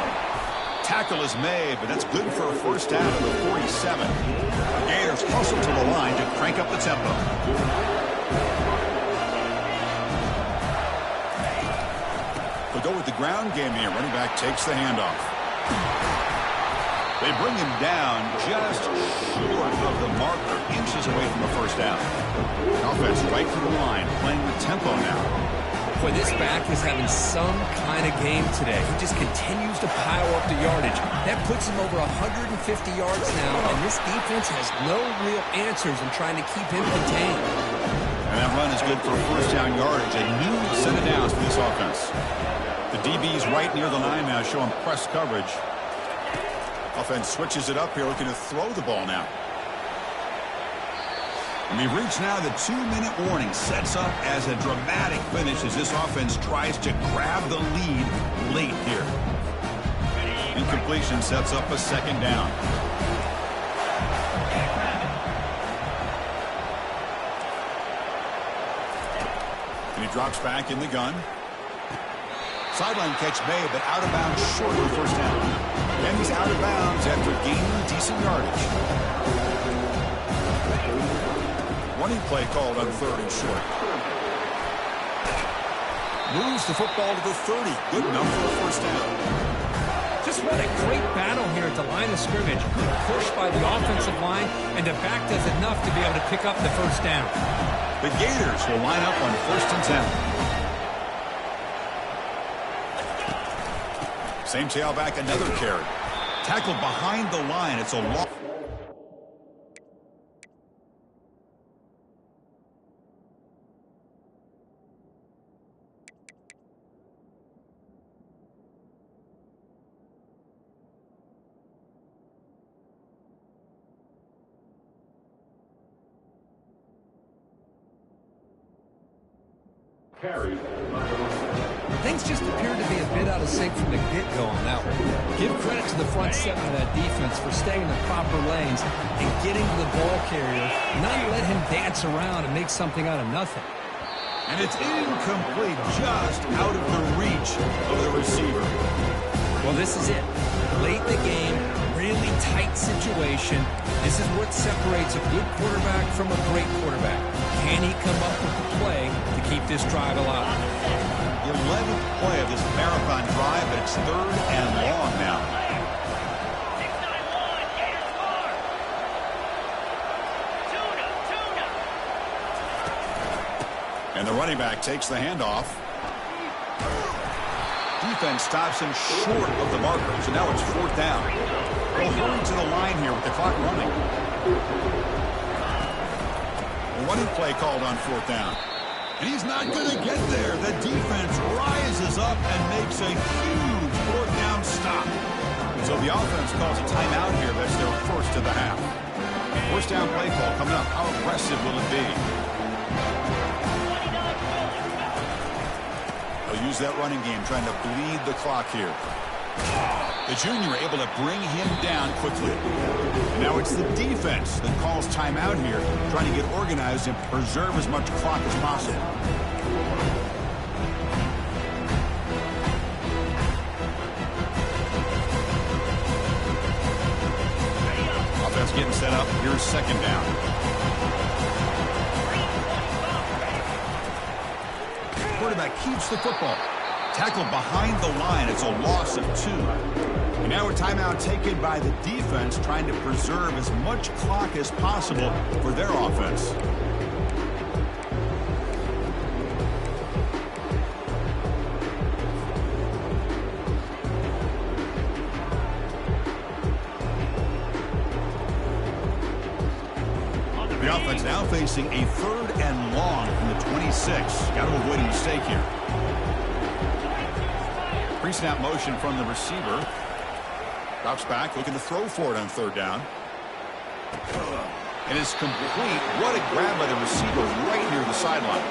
Tackle is made, but that's good for a first down at the 47. The Gators hustle to the line to crank up the tempo. They'll go with the ground game here. Running back takes the handoff. They bring him down just short of the marker, inches away from a first down. Offense right to the line, playing with tempo now. Boy, this back is having some kind of game today. He just continues to pile up the yardage. That puts him over 150 yards now, and this defense has no real answers in trying to keep him contained. And that run is good for first down yardage. A new set of downs for this offense. The DB's right near the line now, showing press coverage. Offense switches it up here, looking to throw the ball now. And we've reached now the 2-minute warning. Sets up as a dramatic finish as this offense tries to grab the lead late here. Incompletion sets up a second down. And he drops back in the gun. Sideline catch made, but out of bounds short of the first down. And he's out of bounds after gaining decent yardage. Running play called on 3rd and short. Moves the football to the 30. Good enough for a first down. Just what a great battle here at the line of scrimmage. Good push by the offensive line, and the back does enough to be able to pick up the first down. The Gators will line up on 1st and 10. Same tailback, another carry. Tackled behind the line. It's a long. Things just appeared to be a bit out of sync from the get-go on that one. Give credit to the front seven of that defense for staying in the proper lanes and getting to the ball carrier, not let him dance around and make something out of nothing. And it's incomplete, just out of the reach of the receiver. Well, this is it. Late in the game, really tight situation. This is what separates a good quarterback from a great quarterback. Can he come up with the play to keep this drive alive? The 11th play of this marathon drive, but it's 3rd and long now. And the running back takes the handoff. Defense stops him short of the marker, so now it's 4th down. They'll hurry to the line here with the clock running. A running play called on 4th down. And he's not going to get there. The defense rises up and makes a huge 4th down stop. So the offense calls a timeout here. That's their first of the half. 1st down play call coming up. How aggressive will it be? They'll use that running game, trying to bleed the clock here. The junior able to bring him down quickly. And now it's the defense that calls timeout here, trying to get organized and preserve as much clock as possible. Offense getting set up. Here's 2nd down. Quarterback keeps the football. Tackled behind the line. It's a loss of 2. And now a timeout taken by the defense, trying to preserve as much clock as possible for their offense. The offense now facing a 3rd and long from the 26. Got to avoid a mistake here. Pre-snap motion from the receiver. Drops back, looking to throw for it on 3rd down. And it's complete. What a grab by the receiver right near the sideline.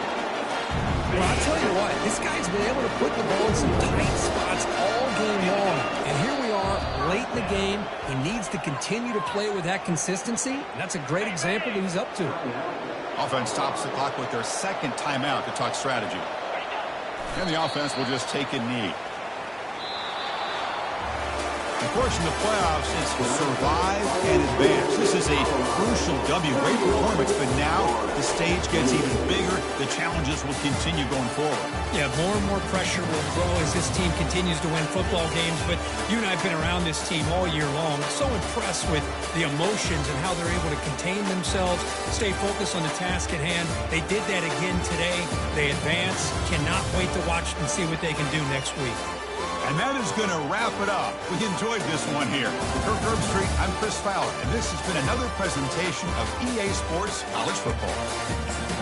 Well, I'll tell you what, this guy's been able to put the ball in some tight spots all game long. And here we are, late in the game. He needs to continue to play with that consistency. And that's a great example that he's up to. Offense stops the clock with their 2nd timeout to talk strategy. And the offense will just take a knee. Of course, in the playoffs, it's survive and advance. This is a crucial W. Great performance, but now the stage gets even bigger. The challenges will continue going forward. Yeah, more and more pressure will grow as this team continues to win football games. But you and I have been around this team all year long. So impressed with the emotions and how they're able to contain themselves, stay focused on the task at hand. They did that again today. They advance. Cannot wait to watch and see what they can do next week. And that is going to wrap it up. We enjoyed this one here. For Kirk Herbstreit, I'm Chris Fowler, and this has been another presentation of EA Sports College Football.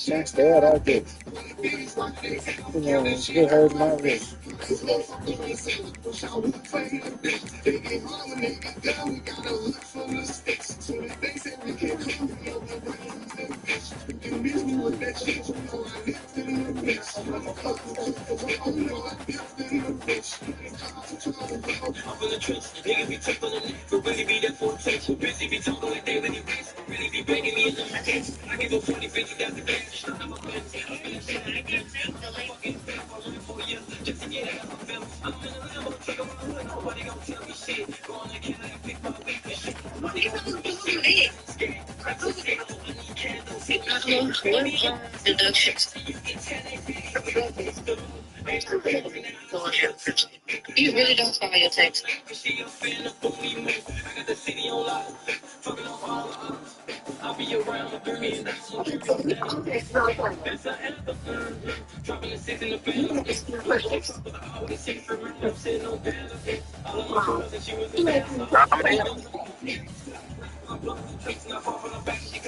Can't stay out like this. You know, it hurt my wrist. Deductions. You really don't follow your text.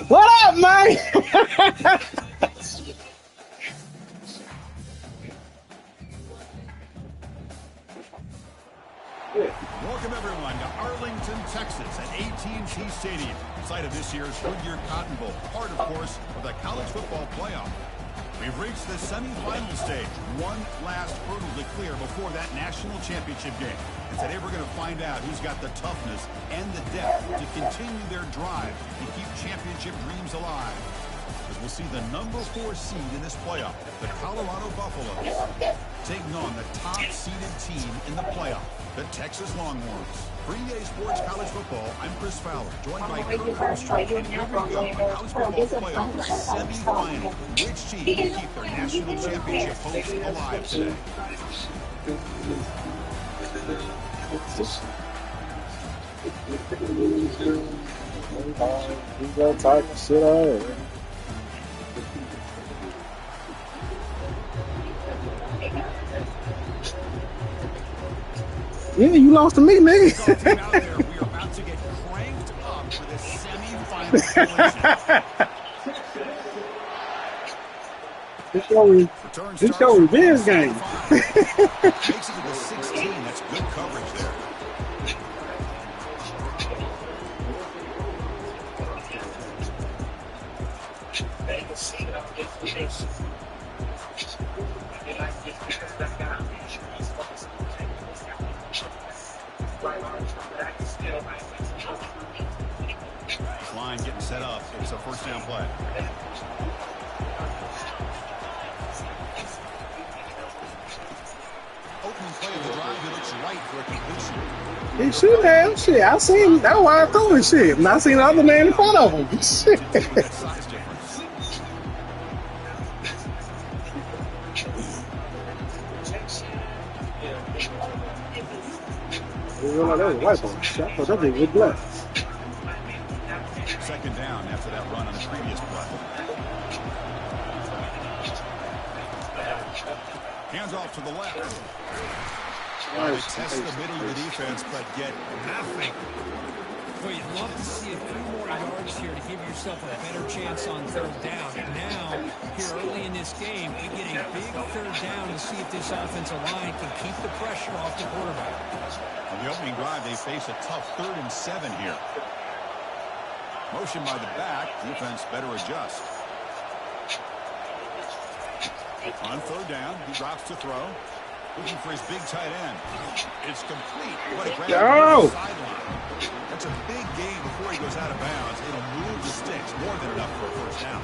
What up, man? Welcome everyone to Arlington, Texas at AT&T Stadium, site of this year's Goodyear Cotton Bowl, part, of course, of the college football playoff. We've reached the semifinal stage, one last hurdle to clear before that national championship game. And today we're going to find out who's got the toughness and the depth to continue their drive to keep championship dreams alive. As we'll see the number 4 seed in this playoff, the Colorado Buffaloes, taking on the top-seeded team in the playoff, the Texas Longhorns. For EA Sports College Football, I'm Chris Fowler, joined by Kurt Holmstrom, and here we go, the college football playoff semifinal. Which team will keep their national championship hopes alive today? You got talking shit already. Yeah, you lost to me, nigga. So team out there, we are about to get cranked up for this semifinal collision. This your revenge game. Makes it to the 16. That's good coverage there. Line getting set up. It's a first down play. Opening play of the drive, he looks right for a completion. He should have. Shit, I seen. That's why I threw his shit. And I seen the other man in front of him. Shit. That size difference. That was white boy. I thought that thing was black. Second down after that run on the previous play. Hands off to the left. Trying to test the middle of the defense, but get nothing. Well, you'd love to see a few more yards here to give yourself a better chance on third down. Now, here early in this game, we get a big third down to see if this offensive line can keep the pressure off the quarterback. On the opening drive, they face a tough 3rd and 7 here. Motion by the back. Defense better adjust. On 3rd down, he drops to throw. Looking for his big tight end. It's complete. What a grab on the sideline. That's a big gain before he goes out of bounds. It'll move the sticks. More than enough for a first down.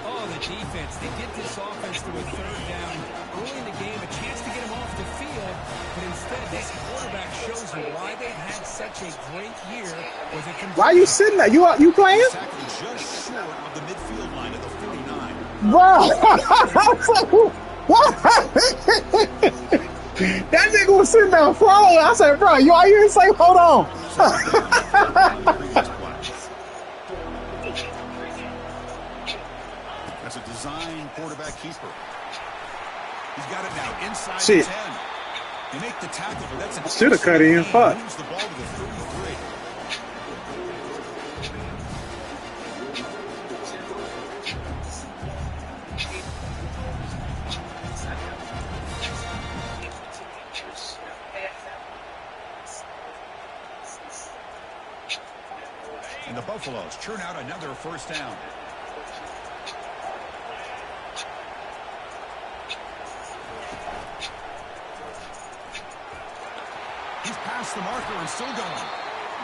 Oh, the defense. They get this offense to a third down early in the game, a chance to get him off the field. But instead, this quarterback shows them why they've had such a great year. Why are you sitting there? You playing? Exactly just short of the midfield line at the 49. Bro, what? That nigga was sitting there following. I said, bro, you are you say, hold on. design quarterback keeper. He's got it now inside Shit. the 10. They make the tackle, but that's an Should have cut in. Fuck. moves the ball to the 33. And the Buffaloes churn out another first down. He's past the marker and still going.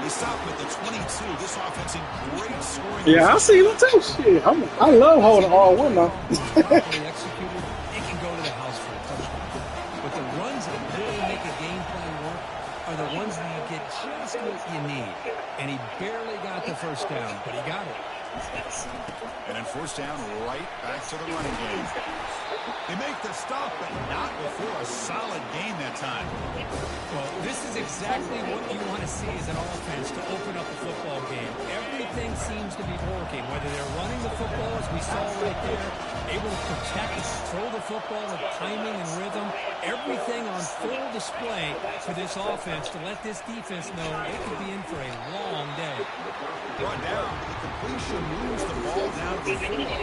They stop him at the 22. This offense in great scoring. Yeah, I see them too. Shit, I love holding R1 now. Properly executed, it can go to the house for a touchdown. But the runs that really make a game plan work are the ones where you get just what you need. And he barely got the first down, but he got it. And then first down, right back to the running game. They make the stop, but not before a solid game that time. Well, this is exactly what you want to see as an offense to open up a football game. Everything seems to be working, whether they're running the football, as we saw right there, able to protect, throw the football with timing and rhythm, everything on full display for this offense to let this defense know they could be in for a long day. Brought down, the completion moves the ball down to the floor.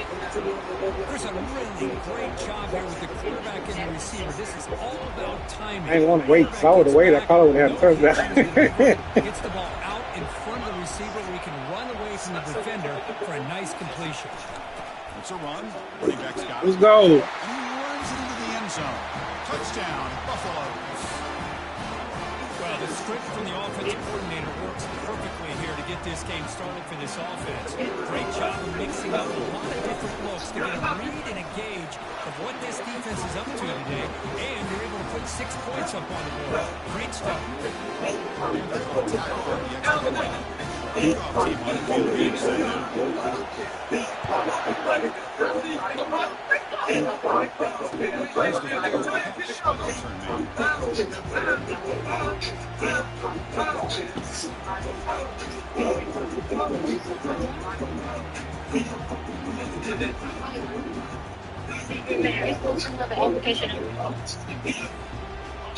There's a really great job here with the quarterback and the receiver. This is all about timing. I ain't want to wait. If I would have waited, I probably would have had a touchdown. Gets the ball out in front of the receiver where he can run away from the defender for a nice completion. It's a run. Running back Scott. Let's go. And he runs it into the end zone. Touchdown, Buffalo. Well, the script from the offensive coordinator works perfectly here to get this game started for this offense. Great job of mixing up a lot of different looks to get a read and a gauge of what this defense is up to today. And you're able to put 6 points up on the board. Great stuff.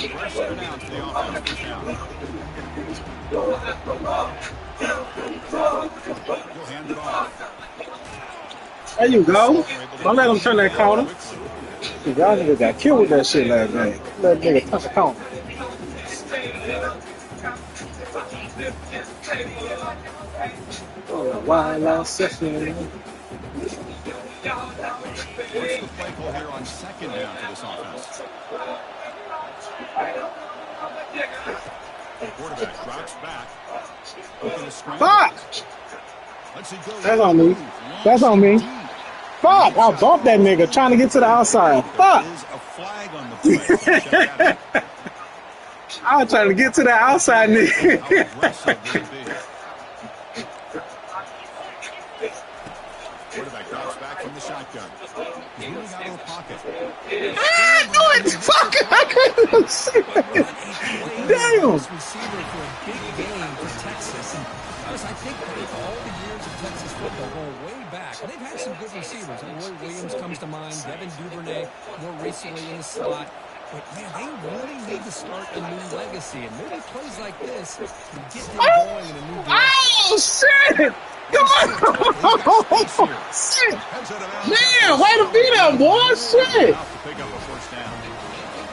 Pressure down to the offense now. You'll hand it off. There you go. Don't let him turn that corner. Y'all niggas got killed with that shit last night. Let nigga touch the corner. Oh, wild out session. What's the play call here on second down for this offense? Quarterback drops back. Fuck! That's on me. That's on me. Fuck! I bumped that nigga trying to get to the outside. Fuck! There is a flag on the play. I was trying to get to the outside nigga. How aggressive will it be? Quarterback drops back from the shotgun. He's moving out of the pocket. Fuck! I couldn't see. Damn! Receiver for a big game for Texas. And I think with all the years of Texas football going way back, they've had some good receivers. Roy Williams comes to mind, Devin Duvernay more recently in the slot. But, man, they really need to start a new legacy. And maybe plays like this will get them going in a new direction. Oh, shit! Come on! Shit! Man, way to be there, boy! Shit! Pick up a first down.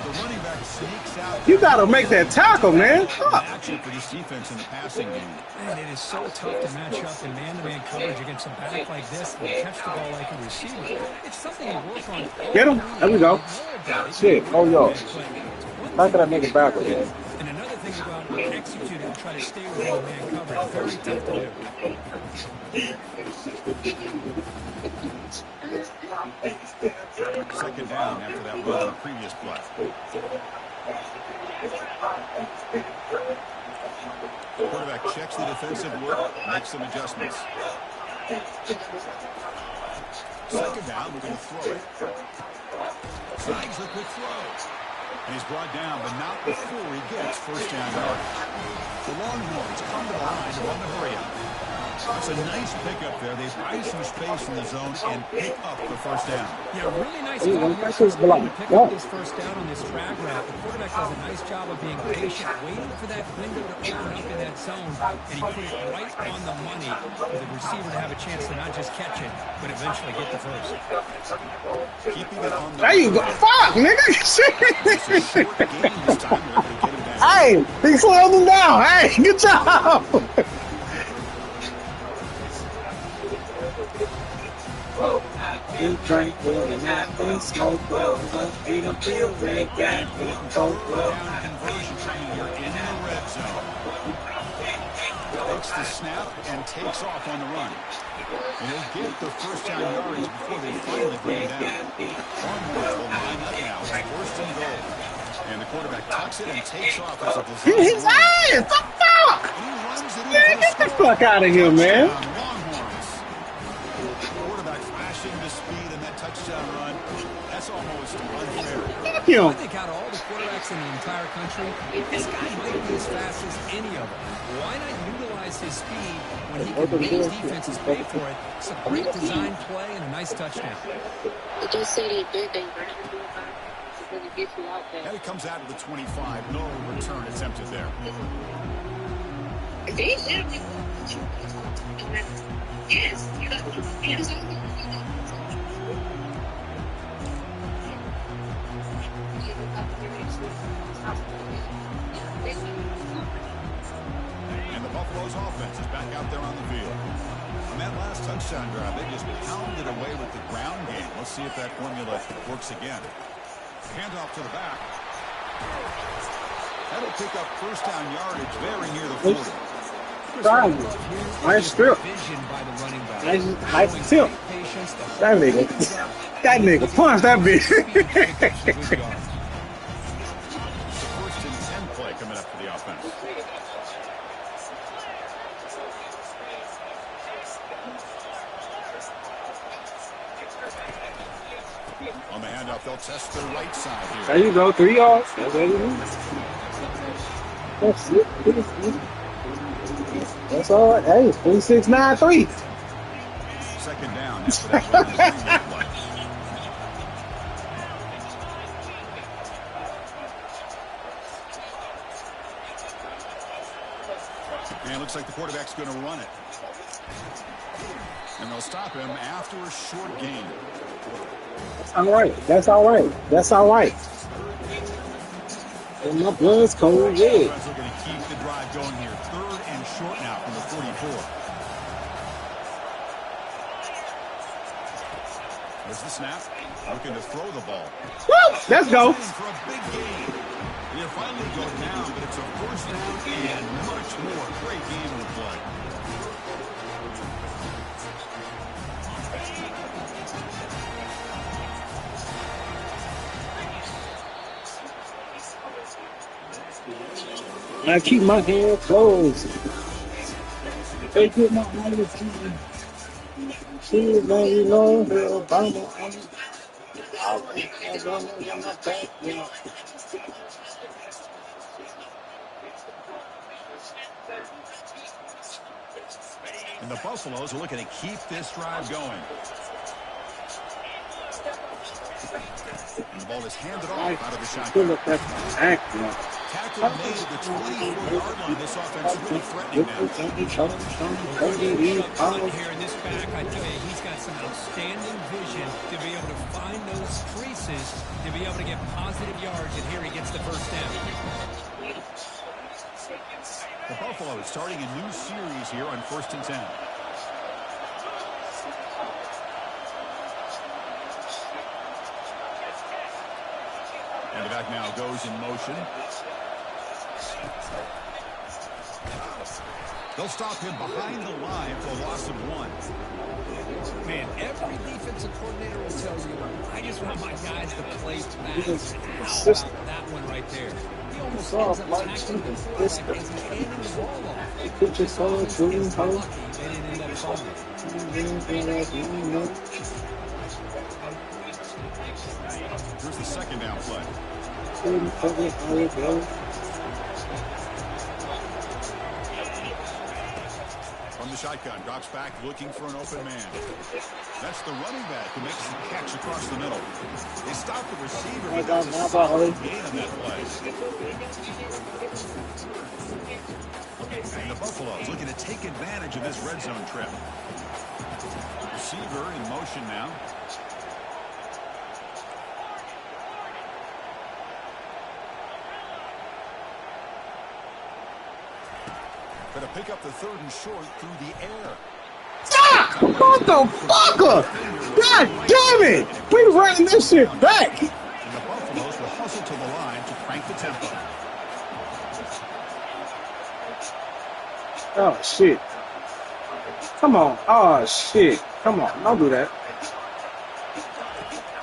The running back sneaks out. You gotta make that tackle, man. Fuck. Action for this defense in the passing game. Man, it is so tough to match up in man-to-man coverage against a back like this and catch the ball like a receiver. It's something you work on. Get him. There we go. Shit. Oh, yo. How can I make it backwards? And another thing about executing and try to stay within man coverage, very tough to do. Second down after that run on the previous play. Quarterback checks the defensive work, makes some adjustments. Second down, we're going to throw it. Snags the quick throw. And he's brought down, but not before he gets first down yard. The Longhorns come to the line to run the hurry up. That's a nice pickup there. They buy some space in the zone and pick up the first down. Yeah, really nice call here to pick up this first down on this drag route. The quarterback does a nice job of being patient, waiting for that window to open up in that zone, and he put it right on the money for the receiver to have a chance to not just catch it, but eventually get the first. Keeping it on the There you go. Fuck, nigga. Hey, he slowed him down. Hey, good job. Drink well and not smoke well. Eat them feel red, got both well. Conversion you're in the red zone. Takes the snap and takes off on the run. And he'll get the first down yardage before they finally bring him down. Longhorns will line up now. It's first and goal. And the quarterback tucks it and takes off as a Hit his ass. The fuck? Man, get the fuck out of here, man. The speed and that touchdown run, that's almost unfair. I think out of all the quarterbacks in the entire country, this guy might be as fast as any of them. Why not utilize his speed when he can make his defenses pay for it? It's a great design play and a nice touchdown. They just say they did, they ran it really get you out there. And it comes out of the 25. No return attempted there. They literally yes, you got hands on. And the Buffalo's offense is back out there on the field. On that last touchdown drive, they just pounded away with the ground game. Let's see if that formula works again. Handoff to the back. That'll pick up first down yardage very near the 40. Nice strip. Nice tip. That nigga punched that bitch. First and 10 play coming up for the offense. On the handoff, they'll test the right side here. There you go, 3 yards. That's it. That's all right. Hey, 26-9-3. Second down after that run. And it looks like the quarterback's going to run it. And they'll stop him after a short gain. All right. That's all right. That's all right. And my blood's cold red. They're going to keep the drive going here. Third and short now from the 44. There's the snap. Looking to throw the ball. Woo! Let's go. For a big gain. They finally go down, but it's a first down and much more. Great game in the play. I keep my hand closed. They get my money to see man, you know, Obama. And the Buffaloes are looking to keep this drive going. And the ball is handed off out of the shotgun. Tackle made at the 24-yard line. This offense is really threatening now. Here in this back, I tell you, he's got some outstanding vision to be able to find those creases, to be able to get positive yards, and here he gets the first down. The Buffaloes starting a new series here on 1st and 10. And the back now goes in motion. They'll stop him behind the line for a loss of 1. Man, every defensive coordinator will tell you, I just want my guys to play fast. How about that one right there? He almost ends up tackling the quarterback as he's handing the ball off. Put your soul through his Lucky they didn't end up fumbling. Here's the second down play. From the shotgun, drops back looking for an open man. That's the running back who makes the catch across the middle. They stop the receiver, but that's a solid gain on that play. And the Buffaloes looking to take advantage of this red zone trip. Receiver in motion now. Going to pick up the 3rd and short through the air. Fuck! What the fucker? God damn it! We running this shit back. And the Buffaloes will hustle to the line to crank the tempo. Oh shit! Come on! Oh shit! Come on! Don't do that.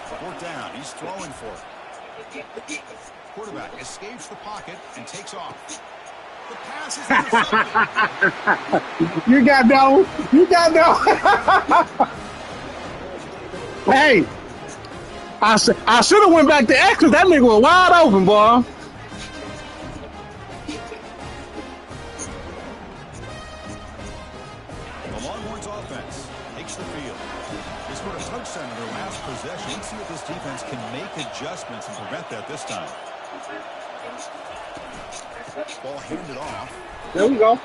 4th down. He's throwing for it. Quarterback escapes the pocket and takes off. The pass is intercepted. You got that one. You got that one. Hey, I should have went back to X because that nigga was wide open, boy. The Longhorns offense takes the field. They scored a touchdown in their last possession. Let's see if this defense can make adjustments and prevent that this time. Ball handed off. There we go.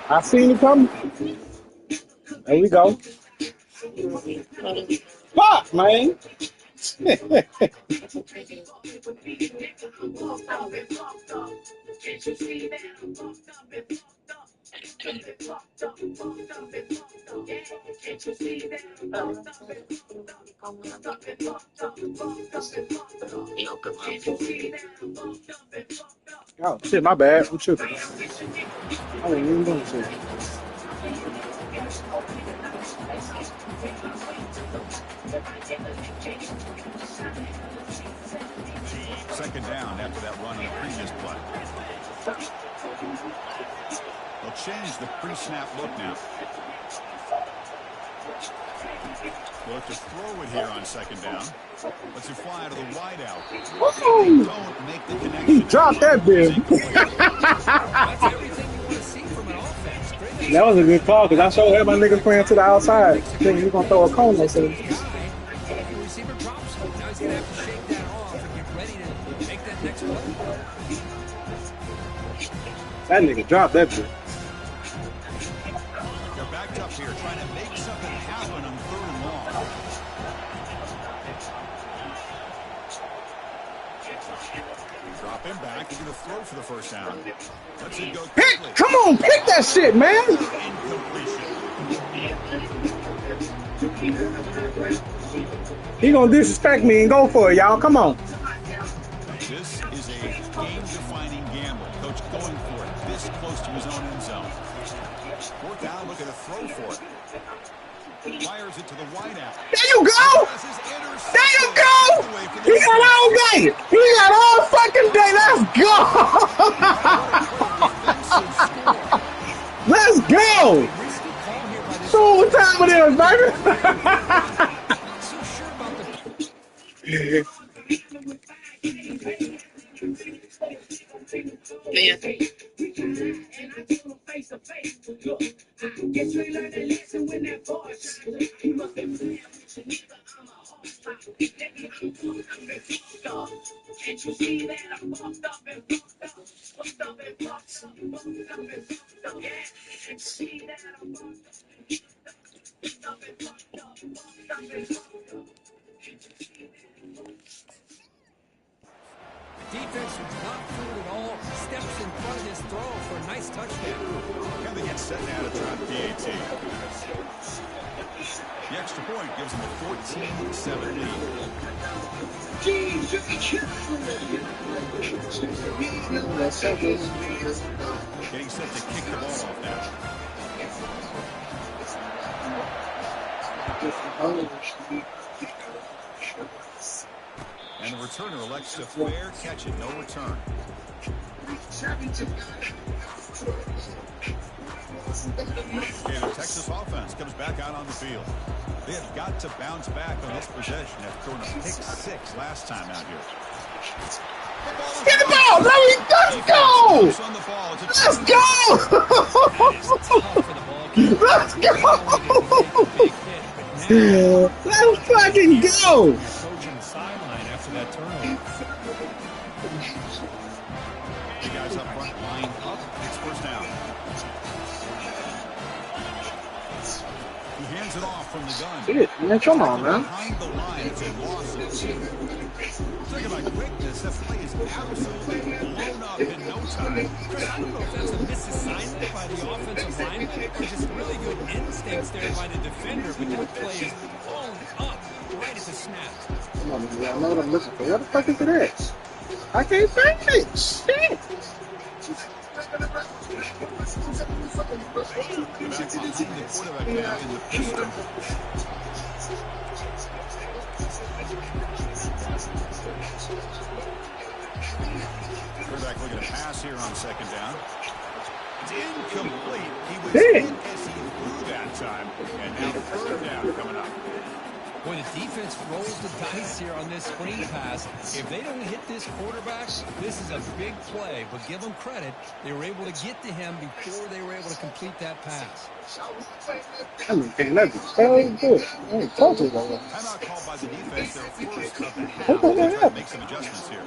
I seen it coming. There we go. Fuck, man. Oh, shit, my bad. I'm tripping. I didn't even know shit. Second down after that run on the previous play. They'll change the pre-snap look now. Look to throw it here on second down. Let's it fly to the wide out. Don't make the connection. He dropped that bitch. That was a good call because I showed him my niggas playing to the outside. Thinking he's gonna throw a cone or something. Receiver drops. Now he's gonna have to shake that off and get ready to make that next play. That nigga dropped that bitch. They're backed up here trying to make something happen on 3rd and long. Drop him back. He's going to throw for the first down. Let's it go Pick! quickly. Come on, pick that shit, man! Incompletion. He gonna disrespect me and go for it, y'all. Come on. This is a game-defining gamble. Coach going for it this close to his own end zone. 4th down, looking to throw for it. Fires it to the wide out. There you go! There you go! He got all day! He got all fucking day! Let's go! Let's go! So what time it is, baby? Defense was not fooled at all. Steps in front of his throw for a nice touchdown. Can they get set now to try PAT? The extra point gives them a 14-7 lead. Getting set to kick the ball off now. And the returner elects to fair catch it, no return. Okay, the Texas offense comes back out on the field. They have got to bounce back on this possession after throwing a pick 6 last time out here. Get the ball. Let's go. Let's go. Let's go. Let's fucking go. Coaching sideline after that turnover. The guys up front line up. It's first down. He hands it off from the gun. Shit, man, come on, man. Behind the line, it's a loss of 2. Talking about quickness, that play is absolutely blown up in no time. Chris, I don't know if that's a misassignment by the offensive lineman or just really good instincts there by the defender, but that play is blown up right at the snap. Come on, man. I know what I'm looking for. What the fuck is it? I can't find it. Shit. Quarterback looking to pass here on second down. It's incomplete. He was Damn. in as he threw that time. And now third down coming up. Boy, the defense rolls the dice here on this screen pass. If they don't hit this quarterback, this is a big play. But give them credit, they were able to get to him before they were able to complete that pass. I mean, that's very good. I ain't talking about that. Timeout called by the defense. Their first of the half. What the They'll try hell? to make some adjustments here.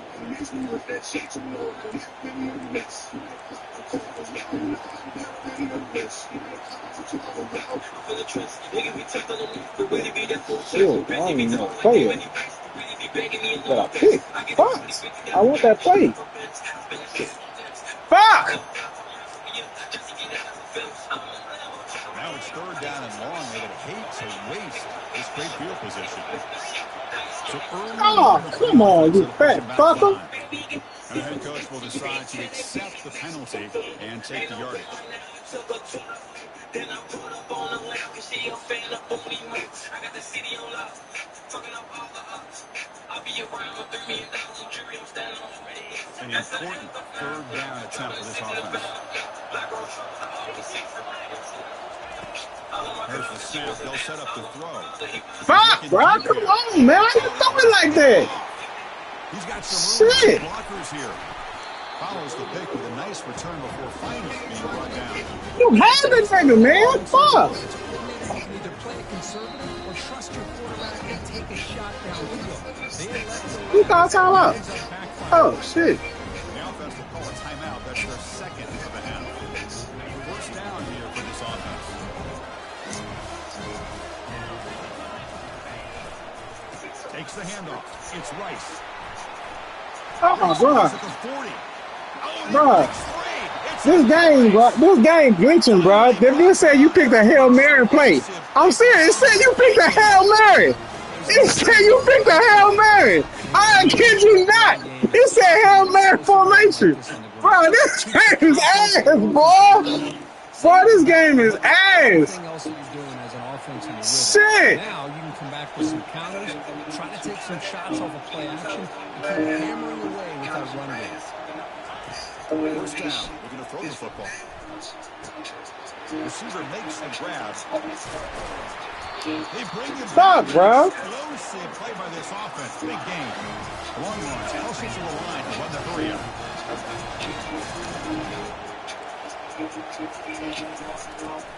Ew, I don't even know play it. But I pick. Fuck. I want that play. Fuck. Now it's third down and long. They would hate to waste this great field position. So early Oh, come on, you fat fucker. And the head coach will decide to accept the penalty and take the yardage. An important third down attempt for this offense. There's the snap. They'll set up the throw. Fuck, bro. Come on, man. Why you throwing like that? He's got some room Shit. for blockers here. Follows the pick with a nice return before finally being brought down. You have that nigga, man. Fuck. You can either play it conservative or trust your quarterback and take a shot downfield. They elect You thought time out. Oh, shit. The offense will call a timeout. That's their second of the half. First down here for this offense. Takes the handoff. It's Rice. Oh, bro. At the 40. Oh, Bruh. it's three. It's This game, bro. This game glitching, bro. They just said you picked a Hail Mary play. I'm serious. It said you picked a Hail Mary. It said you picked a Hail Mary. I kid you not. It said Hail Mary formation. Bro, this game is ass, boy. Boy, this game is ass. everything else that you're doing as an offense in the Shit. Now you can come back with some counters, try to take some shots off of play action, and keep hammering away with that run game. first down. We're going to throw the football. Receiver makes the grab. They bring him Fuck, bro. Explosive play by this offense. Big game. Long runs. Closer to the line to run the hurry up.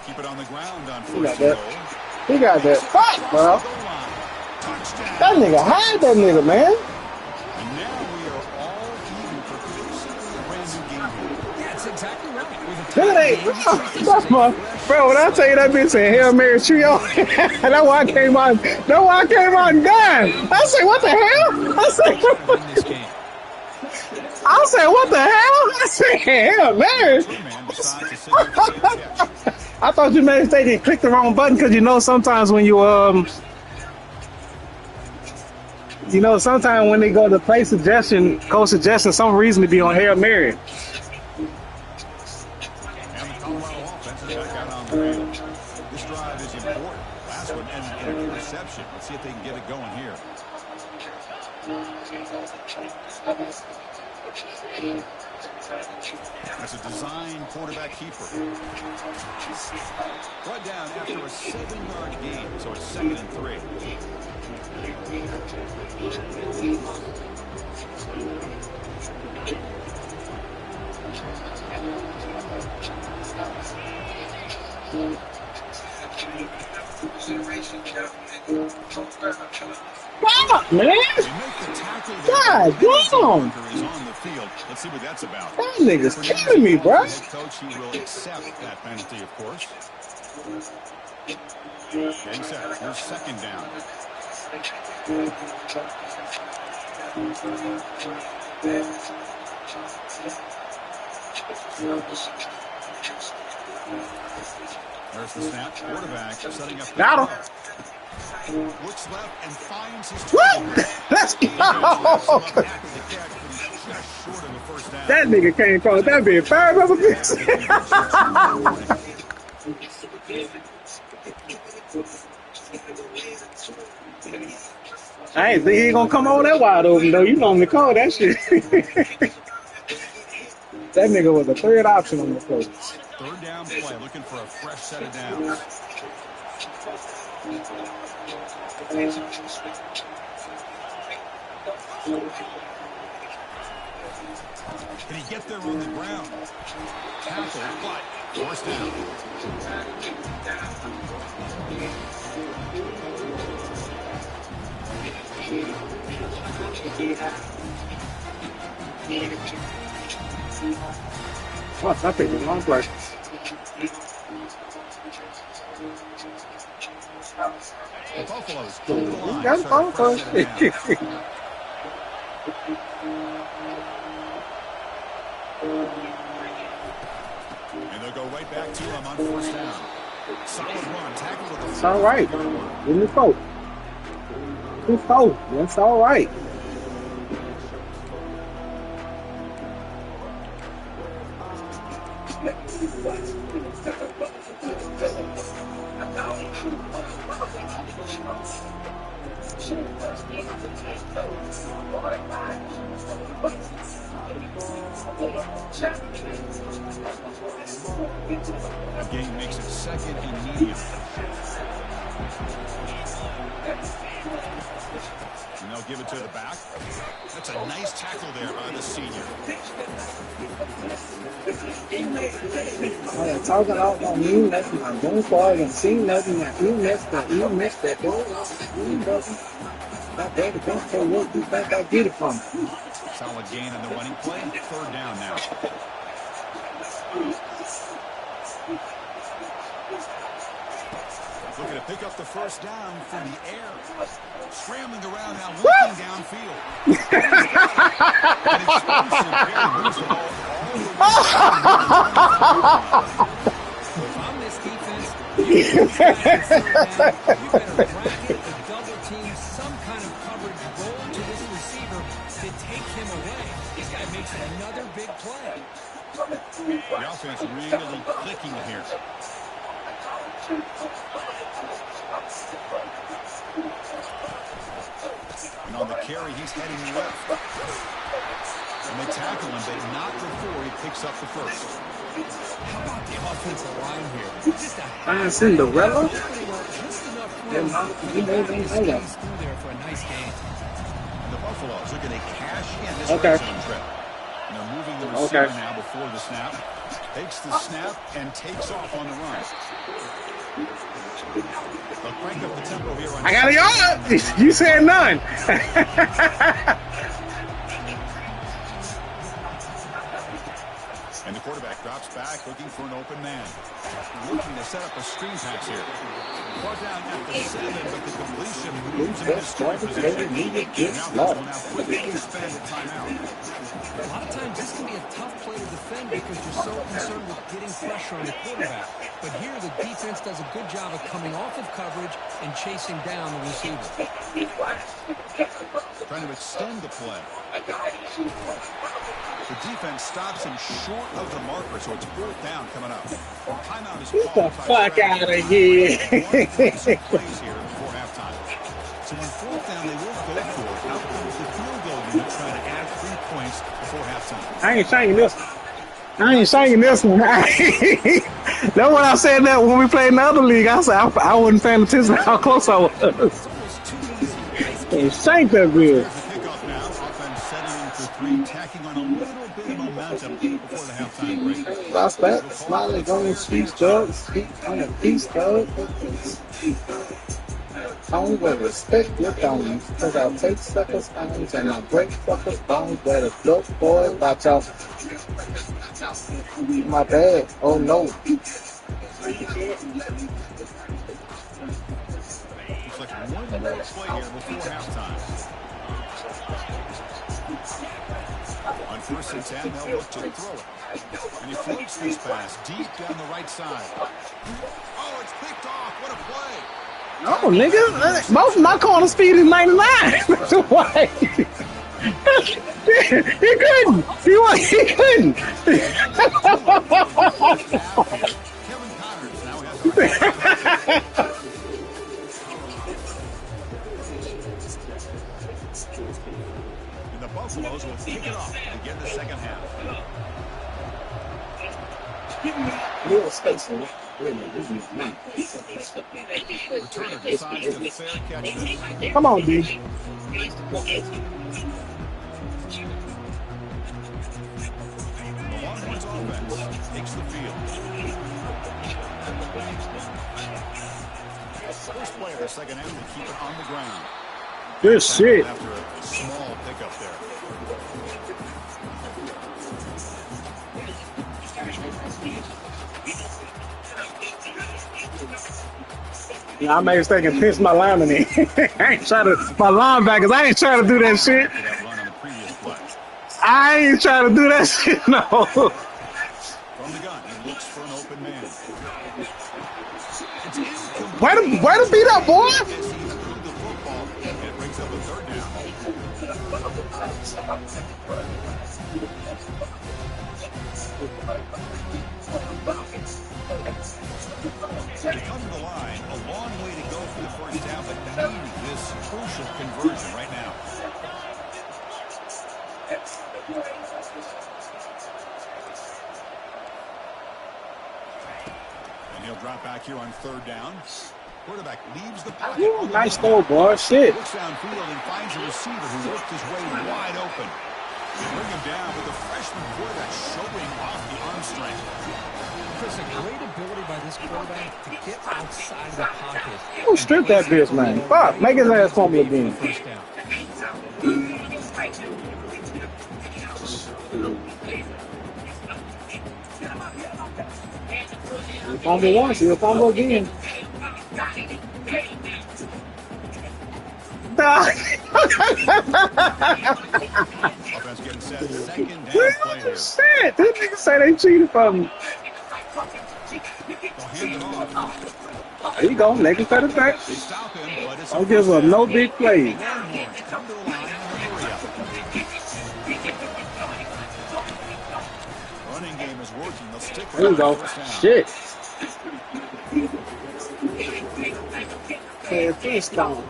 Keep it on the ground on He got first that. and goal. He got that. Fuck, bro. Goal line. Touchdown. That nigga had that nigga, man. And now we are all even for basically a brand new game here. Yeah, that's exactly right. With a Look at that. That's my, bro, when I tell you that bitch said Hail Mary trio, that's why I came out. That's why I came out and died. I say, what the hell? win this game. I said, what the hell? I said, Hail Mary. Man decides to sit here and catch. I thought you made a mistake and clicked the wrong button because sometimes when sometimes when they go to play suggestion, code suggestion, some reason to be on Hail Mary. And the Colorado offense is back out on the field. This drive is important. Last one ended in an interception. Let's see if they can get it going here. That's a design quarterback keeper. Brought down after a 7-yard gain, so it's 2nd and 3. Fuck, man. They make the tackle there. God The penalty damn. marker is on the field. Let's see what that's about. That nigga's Fernandez killing me, calls bro. the head coach. He will accept that penalty, of course. Getting set. Here's second down. There's the snap. Quarterback setting up the Got him. throw. Looks left and finds his What? target. Let's go. After the catch, but he's just short of the first down. That nigga can't call that being fired up a bitch. I ain't think he ain't gonna come on that wide open though. You normally call that shit. That nigga was a third option on the play. Third down play, looking for a fresh set of downs. Can he get there on the ground? Tackle, but forced down. What? I think it's long play. The Buffaloes go to the line. You got Start phone a fresh calls. set of downs. And they'll go right back to him on first down. Solid run, tackle to the It's all right. Give me four. Give me four. That's all right. The game makes it second and medium. And they'll give it to the back. That's a nice tackle there by the senior. I'm talking out on me. That's my going forward and see nothing. You missed that. You missed that. You doesn't. That baby don't say what you think I get it from. Solid gain on the running play. Third down now. Looking to pick up the first down from the air. Scrambling around now, looking downfield. An explosive carry moves the ball all the way. If I'm this defense, you better bracket a double team, some kind of coverage, roll to this receiver to take him away. This guy makes another big play. The offense really clicking here. And on the carry, he's heading left. And they tackle him, but not before he picks up the first. How about the offensive line here? Just a Fine Cinderella. just enough Yeah, room Mom, for you the know guy they to know that. squeeze through there for a nice gain. And the Buffaloes looking to cash in this Okay. red zone trip. And they're moving the receiver now before the snap. Takes the snap and takes off on the run. They'll crank up the tempo here on I got a yard. You said none. And the quarterback drops back, looking for an open man. Looking to set up a screen pass here. Brought down at the 7, but the completion moves him into scoring position. Now will now quickly expand the timeout. A lot of times this can be a tough play to defend because you're so concerned with getting pressure on the quarterback. But here the defense does a good job of coming off of coverage and chasing down the receiver. Trying to extend the play. The defense stops him short of the marker, so it's fourth down coming up. Timeout is Get the called. fuck out of here. Plays here before halftime. So on fourth down, they will go for it. Out comes the field goal unit trying to add 3 points before halftime. I ain't singing this one. I ain't singing this one. That's what I said that when we played in the other league. I said I wasn't paying attention to how close I was. Ain't sang that good. Here's the kickoff now. Offense setting in for 3, tacking on a little bit of momentum before the halftime break. Prospect, smiling, going streets, drugs, speak on a piece, dog. Tone will respect your tones, cause I'll take suckers' stones and I'll break suckers' bones. Better look, boy, watch out. My bad, oh no. Looks like one more play here before halftime. On first and 10, they'll look to throw it. And he floats this pass deep down the right side. Oh, it's picked off. What a play. Oh, nigga, most of my corner speed is 99. Why? He couldn't. He couldn't. Kevin Connors now has the and the Buffaloes will kick it off to begin the second half. Little space in it. Returner decides to fair catch this. Come on, D. The Longhorns offense takes the field. First play of the second half to keep it on the ground. Good shit. After a small pickup there. Yeah, I made a mistake and pinched my lineman in. I ain't trying to, my linebackers, I ain't trying to do that shit. That run on the previous play. I ain't trying to do that shit, no. From the gun, he looks for an open man. It's incomplete. Way to beat up, boy. As he threw the football, and it brings up a third down. They come to the line, a long way to go for the first down, but need this crucial conversion right now. And he'll drop back here on third down. Quarterback leaves the pocket. Ooh, nice throw, boy. Shit. Looks downfield and finds a receiver who worked his way wide open. They bring him down with the freshman quarterback showing off the arm strength. Chris, a great ability by this quarterback to get outside the pocket. Who stripped that bitch, man? Fuck, make his ass fumble again. First down. He'll fumble once, he'll fumble again. Offense getting set. Second down play here. Shit, this nigga say they cheated from me. They'll hand it off. There you go, make him cut it back. They stop him, but it's Don't give up no big plays. Longhorns come to the line on a hurry up. Running game is working. They'll stick There you with go. the first down. Shit. First down.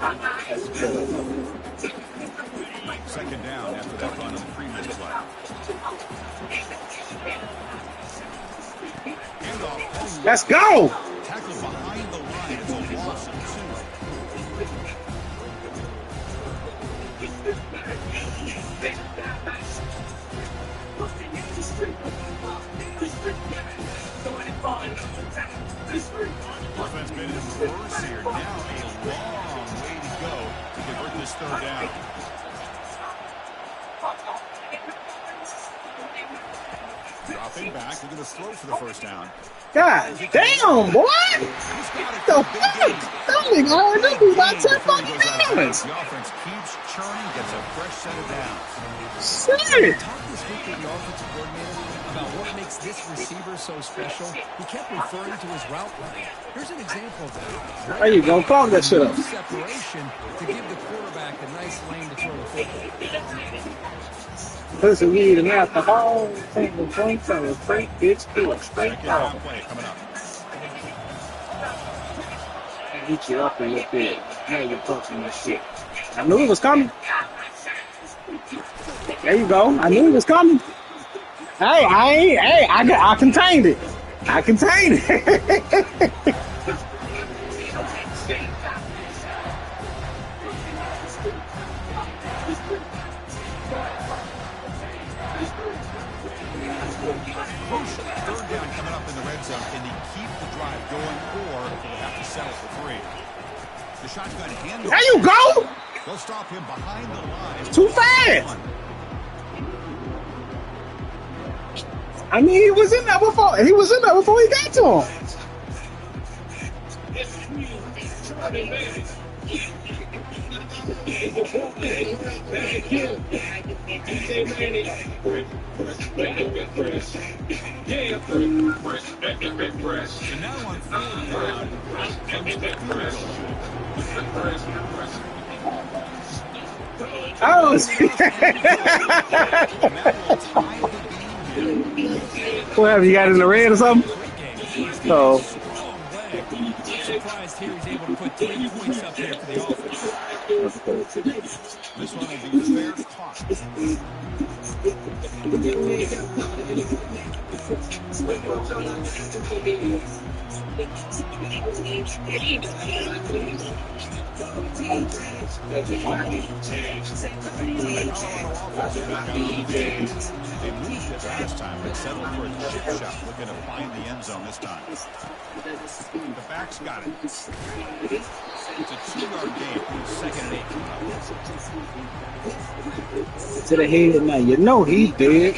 Second down after that run on the previous play. Handoff. Let's go. Tackle behind the line. It's a loss of 2. Offense been in reverse here. Now a long way to go to convert this third down. Dropping back, they're going to throw for the first down. God damn, boy. He's got it. The fuck? That nigga hard up. He's about 10 fucking yards. The offense keeps churning, gets a fresh set of downs. Shit. Talked this week with the offensive coordinator about what makes this receiver so special. He kept referring to his route running. Here's an example of that. There you go. Clog that shit up. Separation to give the quarterback a nice lane to throw the football. Put some weed and alcohol. Take the drinks and a straight bitch to a straight Second down dog. play coming up. Get you up in your bed. Now you're talking that shit. I knew it was coming. There you go. I knew it was coming. Hey, I contained it. I contained it. Third down can they keep the drive going, or will they have to settle for 3? The shotgun handoff. There you go. They'll stop him behind the line. Too fast. I mean, he was in there before. He was in there before he got to him. So now on 4th down, comes the field What have you got in the red or something? So. Surprised here he's able to put 3 points up there for the offense. This one will be fair caught. They moved it last time, but settled for a chip shot, looking to find the end zone this time. The back's got it. It's a 2-yard gain, 2nd and 8. To the head now, you know he's dead.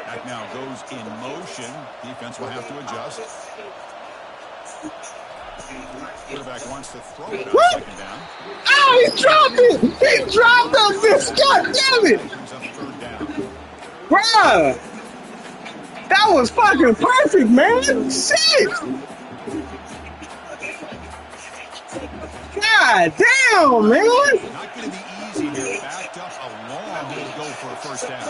Back now goes in motion. Defense will have to adjust. Quarterback wants to throw it on 2nd down. Oh, he dropped it! He dropped that bitch! God damn it! Brings up 3rd down. Bruh! That was fucking perfect, man! Shit! God damn, man! Not going to be easy here. Backed up a long way to go for a 1st down.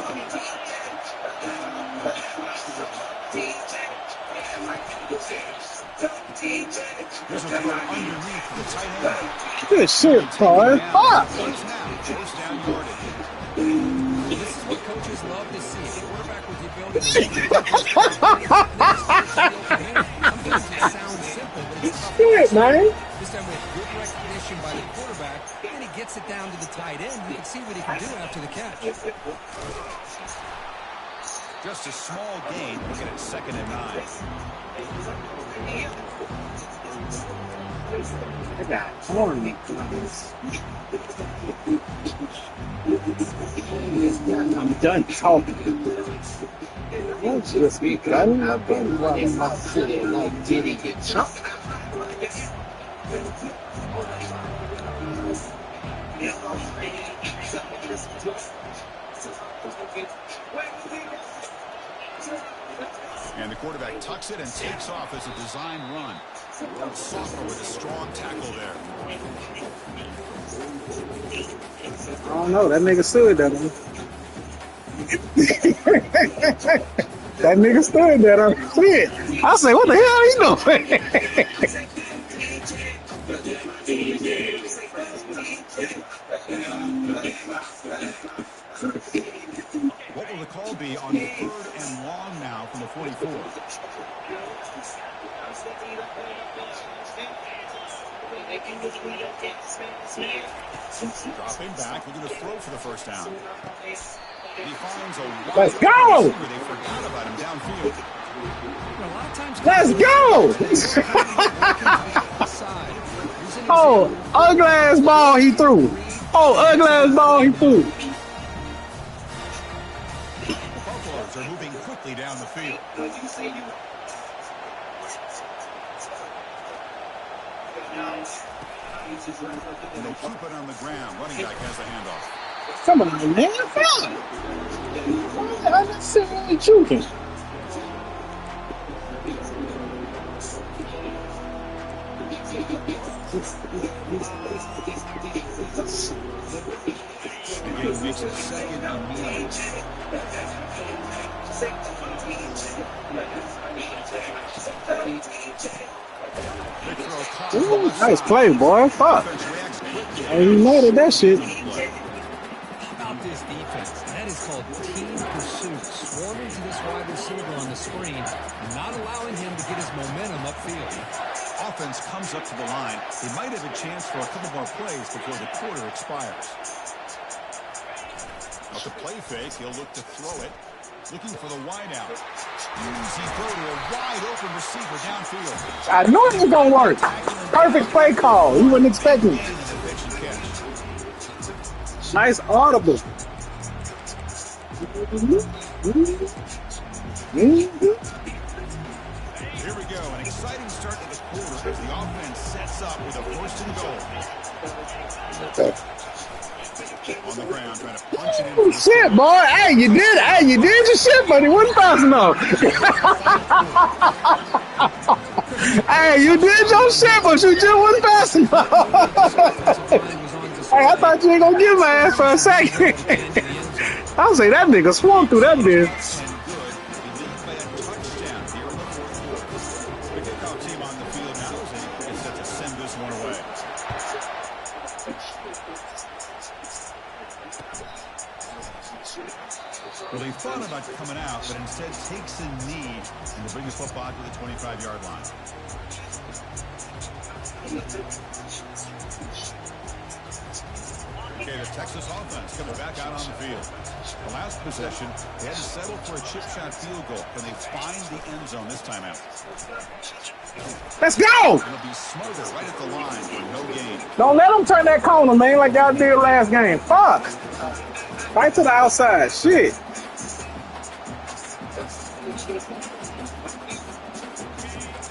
There's a throw underneath the tight end. Good shit, boy. Fuck! First down yardage. This is what coaches love to see. A quarterback with the ability to sometimes it sounds simple, but it's tough. Shit, man. This time with good recognition by the quarterback, and he gets it down to the tight end. You can see what he can do after the catch. Just a small gain. Looking at 2nd and 9. I got horny. I'm done talking. You just be cutting up and running my city like Diddy get chucked. And the quarterback tucks it and takes off as a design run. Software with a strong tackle there. I don't know. That nigga stood there. That nigga stood there. Shit. I say, what the hell he doing? What will the call be on the 3rd and long now from the 44? Dropping back, looking to throw for the 1st down. He finds a Let's go! They forgot about him downfield. Let's go! Oh, ugly ass ball he threw. Oh, ugly ass ball he threw. The Buffaloes are moving quickly down the field. And they keep it on the ground. Running back has the handoff. Come on, man. Fuck. I'm not sitting juking. Again, makes it 2nd and 9. Ooh, nice play, boy. Fuck. I ain't mad at that shit. How about this defense? That is called team pursuit. Swarming to this wide receiver on the screen. not allowing him to get his momentum upfield. Offense comes up to the line. He might have a chance for a couple more plays before the quarter expires. Off the play fake, he'll look to throw it. Looking for the wide out. Easy throw to a wide open receiver downfield. I knew it was going to work. Perfect play call. You wouldn't expect it. Nice audible. Here we go. An exciting start to the quarter as the offense sets up with a first and goal. On the ground, trying to punch it in. Shit, boy. Hey, you did your shit, but it wasn't fast enough. Hey, you did your shit, but you just wasn't fast enough. Hey, I thought you ain't gonna give my ass for a second. I was like, that nigga swung through that bitch. Well, they thought about coming out, but instead takes a knee and to bring his football to the 25-yard line. Okay, the Texas offense coming back out on the field. The last possession, they had to settle for a chip shot field goal. Can they find the end zone this time out? Let's go! It'll be Smoother right at the line for no gain. Don't let them turn that corner, man, like y'all did last game. Fuck! Right to the outside. Shit.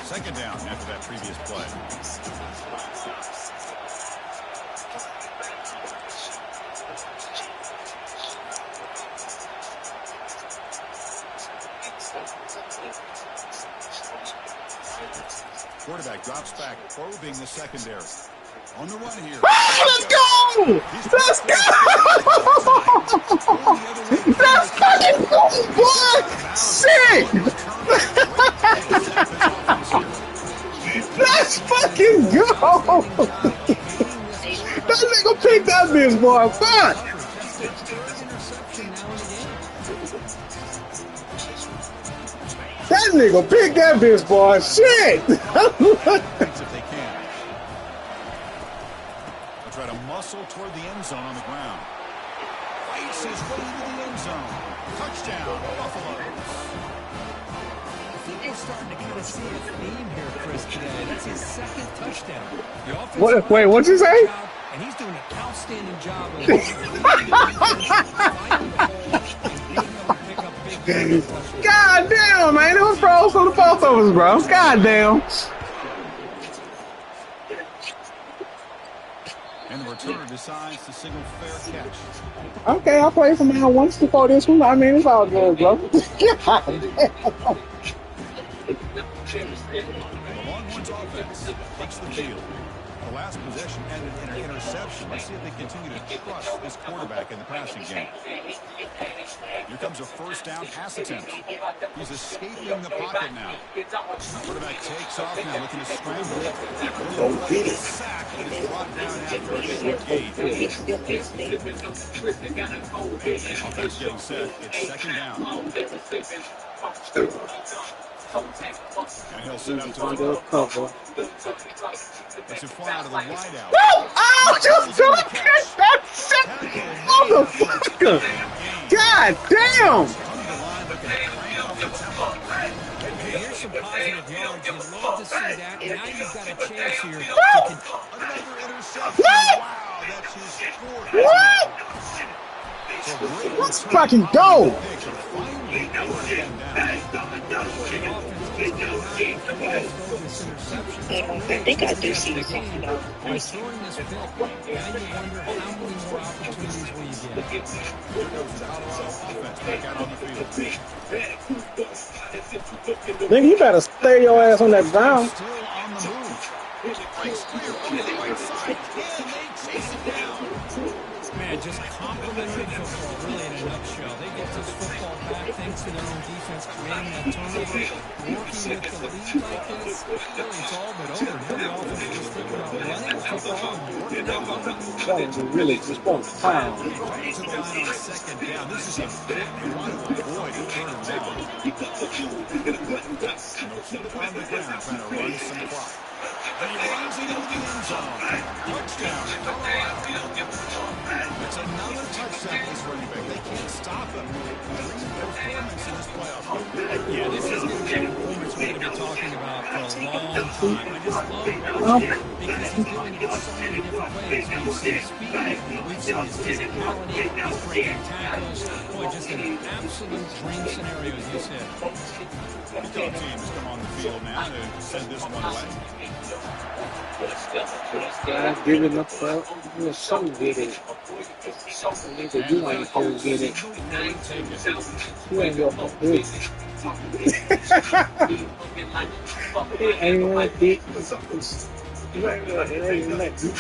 Second down after that previous play. Quarterback drops back, probing the secondary. On the run here. Oh, let's go! Let's go! Let's fucking go, boy! Shit! Let's fucking go! That nigga picked that bitch, boy. Fuck! That nigga picked that bitch, boy. Shit! Try to muscle toward the end zone on the ground. Fights his way into the end zone. Touchdown, Buffalo. We're starting to kind of see a theme here, Chris, today. That's his second touchdown. The offense Wait, what'd you say? And he's doing an outstanding job of God damn, man. It was pros for the both of us, bro. God damn. And the returner decides to single fair catch. Okay, I played for man once before this one. I mean, it's all good, bro. God damn. The Longhorns offense takes the field. The last possession ended in an interception. Let's see if they continue to trust this quarterback in the passing game. Here comes a first down pass attempt. He's escaping the pocket now. Quarterback takes off now, looking to scramble. Sack, and is brought down after a short gain. Offense getting set. It's second down. And he'll set up to Cover. It's a fly out of the wide out. Oh, just don't catch that shit, motherfucker! God damn! Hey, here's some positive yards. You'd love to see that. Now you've got a chance here. Another interception. Wow, that's his fourth. What? Let's fucking go! I think I do see something though. By throwing this pick, now you wonder how many more opportunities will you get. Nigga, you better stay your ass on that ground. Still on the move. Nice clear on the right side. Can they chase it down? Man, just complimentary football, really, in a nutshell. They get this football back thanks to their own defense creating that turnover. working with the lead like this, really it's all but over. Now the offense is just thinking about running the football and working out the That was really just one time. To the line on second down. This is important. You want to avoid a third and long. They'll keep it on the ground, trying to run some clock. And he runs into the end zone. Touchdown, Colorado. It's another touchdown for this running back. They can't stop him. Great performance in this playoff. Yeah, this is going to be a performance we're going to be talking about for a long time. I just love it because he's doing it in so many different ways. We've seen his speed, we've seen his physicality, he's breaking tackles. Boy, just an absolute dream scenario, as you said. The teams come on the field now to send this one away. God giving up, bro. Some get it. Nigga, you ain't gonna get it. You ain't gonna get it. It ain't like it. It ain't like it.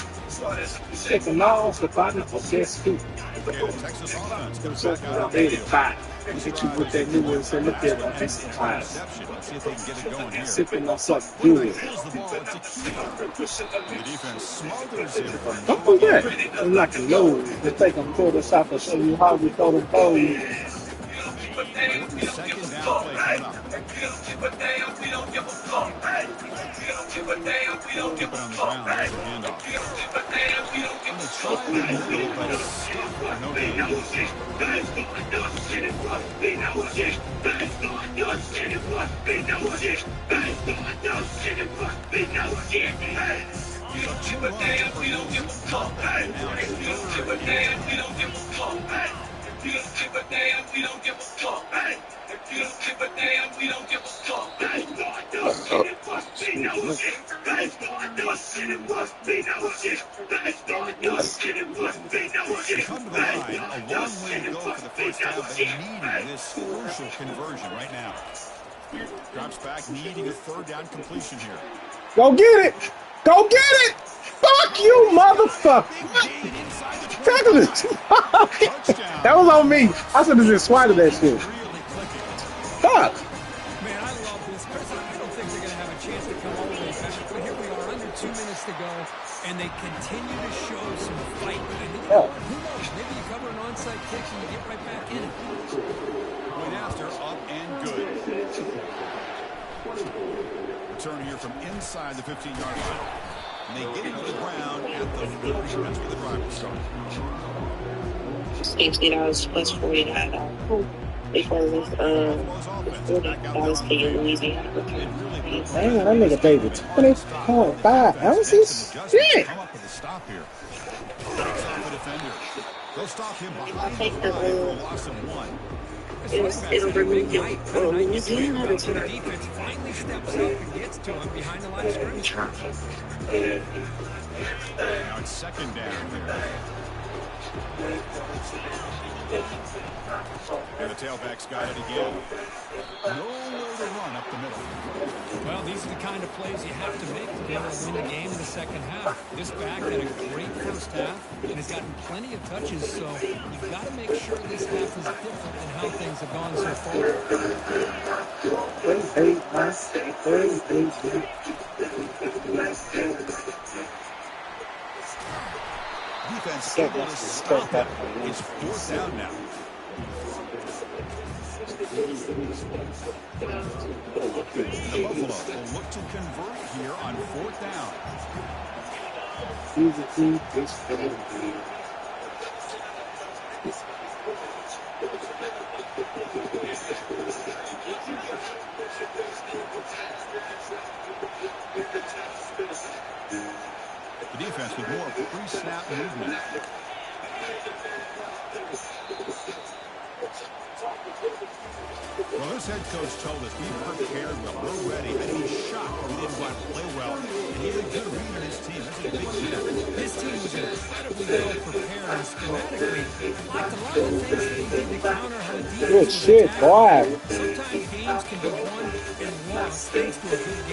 Take them all for body for best feet. Texas offense comes back out on the They field. fight. Get you with that new one and say, look at them. This is fine. Let's see if they can get it going here. Sipping on something good. Pulls the ball. It's a key. The defense smothers him from Don't do that. I'm like a load. They take them to the shop and show you how we throw the ball. second down play coming up. Keep it on the ground. There's the handoff. And they try to move, but it's stuck for no gain. Come to the line, a long way to go for the first down, but needing this crucial conversion right now. Drops back, needing a third down completion here. Go get it! Go get it! Fuck you, motherfucker! Tackle this! That was on me. I should have just swatted that shit. Fuck! Man, I love this. I don't think they're going to have a chance to come all the way back. But here we are, under 2 minutes to go, and they continue to show some fight. And who knows? Maybe you cover an onside kick and you get right back in it. Right after, up and good. Return here from inside the 15-yard line. And they get into the ground at the 30. That's where the drive will start. $60 plus $49 because $40 for your Louisiana return. Damn, that nigga paid me 20.5 ounces? Shit! Come up with a stop here. Stop the defender. They'll stop him behind Take the the loss of one. it'll remove your Louisiana The return. defense finally steps up and gets to him behind the line of scrimmage. Now it's second down here. And the tailback's got it again. Nowhere to run up the middle. Well, these are the kind of plays you have to make to be able to win the game in the second half. This back had a great first half and has gotten plenty of touches, so you've got to make sure this half is different than how things have gone so far. Defense able to stop it. It's fourth down now. The Buffalo will look to convert here on fourth down. The defense with more pre-snap movement. Well, this head coach told us, be prepared well. We're ready. I'd be shocked if we didn't go out and play well. And he had a good read on his team. That's a big win. This team was incredibly well prepared and schematically liked a lot of the things that they did to counter how the defense Good was shit, attacking. boy. Sometimes games can be won and lost thanks to a good game.